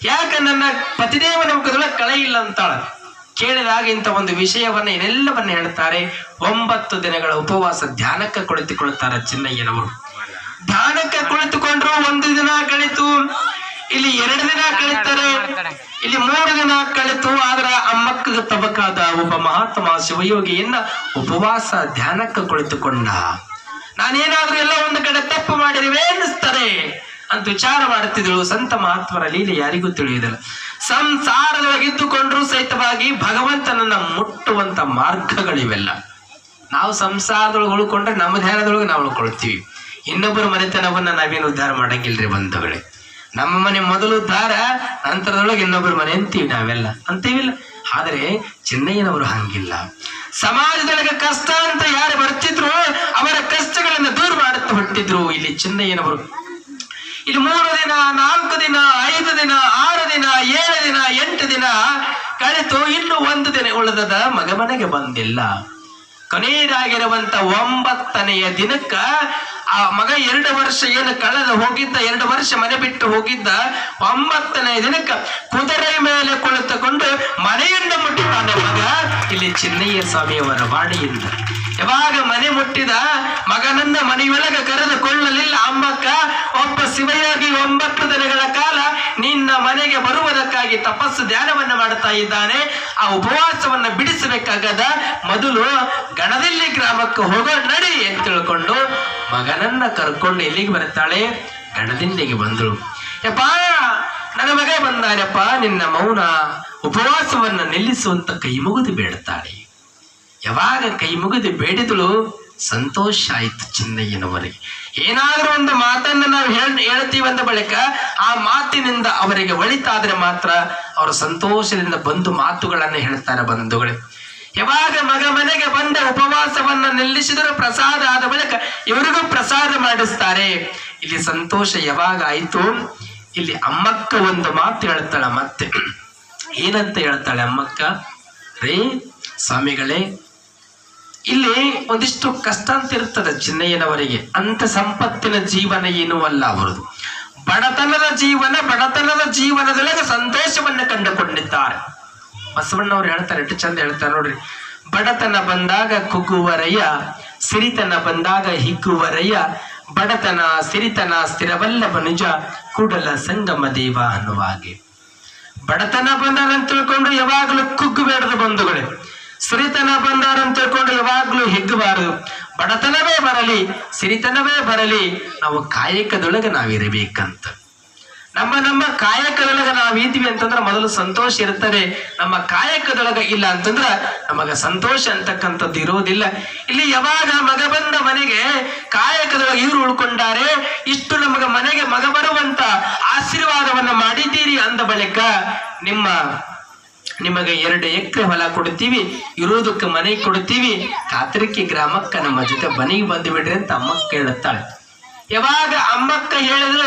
ಯಾಕ ನನ್ನ ಪತಿದೇವನ ಮುಖದೊಳಗೆ ಕಳೆ ಇಲ್ಲ ಅಂತಾಳ. ಕೇಳಿದಾಗ ಇಂಥ ಒಂದು ವಿಷಯವನ್ನ ಏನೆಲ್ಲವನ್ನ ಹೇಳ್ತಾರೆ. 9 ದಿನಗಳ ಉಪವಾಸ ಧ್ಯಾನಕ್ಕೆ ಕುಳಿತುಕೊಳ್ತಾರೆ ಚಿನ್ನಯ್ಯನವರು. ಧ್ಯಾನಕ್ಕೆ ಕುಳಿತುಕೊಂಡ್ರು. 1 ದಿನ ಕಳಿತು, ಇಲ್ಲಿ 2 ದಿನ ಕಳೀತಾರೆ, ಇಲ್ಲಿ 3 ದಿನ ಕಳಿತು. ಆದ್ರ ಅಮ್ಮಕ್ಕ ತಬಕಾದ ಒಬ್ಬ ಮಹಾತ್ಮ ಶಿವಯೋಗಿಯನ್ನ ಉಪವಾಸ ಧ್ಯಾನಕ್ಕೆ ಕುಳಿತುಕೊಂಡ. ನಾನೇನಾದ್ರೂ ಎಲ್ಲ ಒಂದು ಕಡೆ ತಪ್ಪು ಮಾಡಿರುವೆ ಅನ್ನಿಸ್ತಾರೆ ಅಂತ ವಿಚಾರ ಮಾಡುತ್ತಿದ್ರು. ಸಂತ ಮಹಾತ್ಮರ ಲೀಲೆ ಯಾರಿಗೂ ತಿಳಿಯುವುದಿಲ್ಲ. ಸಂಸಾರದೊಳಗಿದ್ದುಕೊಂಡ್ರು ಸಹಿತವಾಗಿ ಭಗವಂತನನ್ನ ಮುಟ್ಟುವಂತ ಮಾರ್ಗಗಳಿವೆಲ್ಲ. ನಾವು ಸಂಸಾರದೊಳಗೆ ಉಳ್ಕೊಂಡ್ರೆ ನಮ್ಮ ಧ್ಯಾನದೊಳಗೆ ನಾವು ಉಳ್ಕೊಳ್ತೀವಿ. ಇನ್ನೊಬ್ಬರ ಮನೆತನವನ್ನ ನಾವೇನು ಉದ್ಧಾರ ಮಾಡಂಗಿಲ್ರಿ ಬಂಧುಗಳೇ. ನಮ್ಮ ಮನೆ ಮೊದಲು ಉದ್ಧಾರ, ನಂತರದೊಳಗೆ ಇನ್ನೊಬ್ಬರ ಮನೆ ಅಂತೀವಿ, ನಾವೆಲ್ಲ ಅಂತೀವಿಲ್ಲ. ಆದರೆ ಚಿನ್ನಯ್ಯನವರು ಹಂಗಿಲ್ಲ. ಸಮಾಜದೊಳಗೆ ಕಷ್ಟ ಅಂತ ಯಾರು ಬರ್ತಿದ್ರು ಅವರ ಕಷ್ಟಗಳನ್ನ ದೂರ ಮಾಡುತ್ತಾ ಹೊಟ್ಟಿದ್ರು ಇಲ್ಲಿ ಚಿನ್ನಯ್ಯನವರು. ಇಲ್ಲಿ 3 ದಿನ, 4 ದಿನ, 5 ದಿನ, 6 ದಿನ, 7 ದಿನ, 8 ದಿನ ಕಳೆತು. ಇನ್ನು 1 ದಿನ ಉಳಿದದ ಮಗ ಮನೆಗೆ ಬಂದಿಲ್ಲ. ಕೊನೆಯದಾಗಿರುವಂತ 9ನೆಯ ದಿನಕ್ಕ ಆ ಮಗ 2 ವರ್ಷ ಏನು ಕಳೆದು ಹೋಗಿದ್ದ, 2 ವರ್ಷ ಮನೆ ಬಿಟ್ಟು ಹೋಗಿದ್ದ, 9ನೆಯ ದಿನಕ್ಕ ಕುದುರೆ ಮೇಲೆ ಕುಳಿತುಕೊಂಡು ಮನೆಯನ್ನು ಮುಟ್ಟಿದ್ದಾನೆ ಮಗ. ಇಲ್ಲಿ ಚಿನ್ನಯ್ಯ ಸ್ವಾಮಿಯವರ ವಾಣಿಯಿಂದ ಯಾವಾಗ ಮನೆ ಮುಟ್ಟಿದ ಮಗನನ್ನ ಮನೆಯೊಳಗೆ ಕರೆದುಕೊಳ್ಳಲಿಲ್ಲ ಅಮ್ಮಕ್ಕ. ಒಬ್ಬ ಶಿವಯೋಗಿ 9 ದಿನಗಳ ಕಾಲ ನಿನ್ನ ಮನೆಗೆ ಬರುವುದಕ್ಕಾಗಿ ತಪಸ್ಸು ಧ್ಯಾನವನ್ನ ಮಾಡ್ತಾ ಇದ್ದಾನೆ. ಆ ಉಪವಾಸವನ್ನ ಬಿಡಿಸಬೇಕಾಗದ ಮೊದಲು ಗಣದಲ್ಲಿ ಗ್ರಾಮಕ್ಕೆ ಹೋಗೋ ನಡಿ ಅಂತ ತಿಳ್ಕೊಂಡು ಮಗನನ್ನ ಕರ್ಕೊಂಡು ಎಲ್ಲಿಗೆ ಬರ್ತಾಳೆ, ಗಣದಿಂಡಿಗೆ ಬಂದಳು. ಯಪ್ಪ, ನನ್ನ ಮಗ ಬಂದಾರಪ್ಪ, ನಿನ್ನ ಮೌನ ಉಪವಾಸವನ್ನ ನಿಲ್ಲಿಸುವಂತ ಕೈ ಮುಗಿದು ಬೇಡ್ತಾಳೆ. ಯಾವಾಗ ಕೈ ಮುಗಿದು ಬೇಡಿದಳು ಸಂತೋಷ ಆಯ್ತು ಚಿನ್ನಯ್ಯನವರಿಗೆ. ಏನಾದ್ರೂ ಒಂದು ಮಾತನ್ನ ನಾವು ಹೇಳ್ತೀವಂದ ಬಳಿಕ ಆ ಮಾತಿನಿಂದ ಅವರಿಗೆ ಒಳಿತಾದ್ರೆ ಮಾತ್ರ ಅವರು ಸಂತೋಷದಿಂದ ಬಂದು ಮಾತುಗಳನ್ನ ಹೇಳ್ತಾರೆ ಬಂಧುಗಳೇ. ಯಾವಾಗ ಮಗ ಮನೆಗೆ ಬಂದ ಉಪವಾಸವನ್ನ ನಿಲ್ಲಿಸಿದರೂ ಪ್ರಸಾದ ಆದ ಬಳಿಕ ಇವರಿಗೂ ಪ್ರಸಾದ ಮಾಡಿಸ್ತಾರೆ. ಇಲ್ಲಿ ಸಂತೋಷ ಯಾವಾಗ ಆಯ್ತು, ಇಲ್ಲಿ ಅಮ್ಮಕ್ಕ ಒಂದು ಮಾತು ಹೇಳ್ತಾಳ. ಮತ್ತೆ ಏನಂತ ಹೇಳ್ತಾಳೆ ಅಮ್ಮಕ್ಕ, ರೇ ಸ್ವಾಮಿಗಳೇ, ಇಲ್ಲಿ ಒಂದಿಷ್ಟು ಕಷ್ಟ ಅಂತ ಇರ್ತದೆ ಚಿನ್ನಯ್ಯನವರಿಗೆ. ಅಂತ ಸಂಪತ್ತಿನ ಜೀವನ ಏನೂ ಅಲ್ಲ ಅವರದು. ಬಡತನದ ಜೀವನದೊಳಗೆ ಸಂತೋಷವನ್ನ ಕಂಡುಕೊಂಡಿದ್ದಾರೆ. ಬಸವಣ್ಣವ್ರು ಹೇಳ್ತಾರೆ, ಎಷ್ಟು ಚಂದ ಹೇಳ್ತಾರೆ ನೋಡ್ರಿ. ಬಡತನ ಬಂದಾಗ ಕುಗ್ಗುವರಯ್ಯ, ಸಿರಿತನ ಬಂದಾಗ ಹಿಗ್ಗುವರಯ್ಯ, ಬಡತನ ಸಿರಿತನ ಸ್ಥಿರವಲ್ಲ ಮನುಜ, ಕೂಡಲ ಸಂಗಮ ದೇವ ಅನ್ನುವಾಗೆ. ಬಡತನ ಬಂದಾರಂತ ತಿಳ್ಕೊಂಡು ಯಾವಾಗಲೂ ಕುಗ್ಗಬೇಡದು ಬಂಧುಗಳೇ. ಸಿರಿತನ ಬಂದಾರಂತ ತಿಳ್ಕೊಂಡು ಯಾವಾಗ್ಲೂ ಹಿಗ್ಗಬಾರದು. ಬಡತನವೇ ಬರಲಿ, ಸಿರಿತನವೇ ಬರಲಿ, ನಾವು ಕಾಯಕದೊಳಗೆ ನಾವಿರಬೇಕಂತ. ನಮ್ಮ ಕಾಯಕದೊಳಗ ನಾವಿದ್ವಿ ಅಂತಂದ್ರ ಮೊದಲು ಸಂತೋಷ ಇರ್ತದೆ. ನಮ್ಮ ಕಾಯಕದೊಳಗ ಇಲ್ಲ ಅಂತಂದ್ರ ನಮಗ ಸಂತೋಷ ಅಂತಕ್ಕಂಥದ್ದು ಇರೋದಿಲ್ಲ. ಇಲ್ಲಿ ಯಾವಾಗ ಮಗ ಬಂದ ಮನೆಗೆ ಕಾಯಕದೊಳಗ ಇವ್ರು ಉಳ್ಕೊಂಡಾರೆ, ಇಷ್ಟು ನಮಗ ಮನೆಗೆ ಮಗ ಬರುವಂತ ಆಶೀರ್ವಾದವನ್ನ ಮಾಡಿದ್ದೀರಿ ಅಂದ ಬಳಿಕ ನಿಮಗೆ 2 ಎಕರೆ ಹೊಲ ಕೊಡ್ತೀವಿ, ಇರೋದಕ್ಕೆ ಮನೆ ಕೊಡ್ತೀವಿ, ಕಾತರಿಕೆ ಗ್ರಾಮಕ್ಕ ನಮ್ಮ ಜೊತೆ ಮನೆಗೆ ಬಂದು ಬಿಡ್ರಿ ಅಂತ ಅಮ್ಮಕ್ಕ ಹೇಳುತ್ತಾಳೆ. ಯಾವಾಗ ಅಮ್ಮಕ್ಕ ಹೇಳಿದ್ರು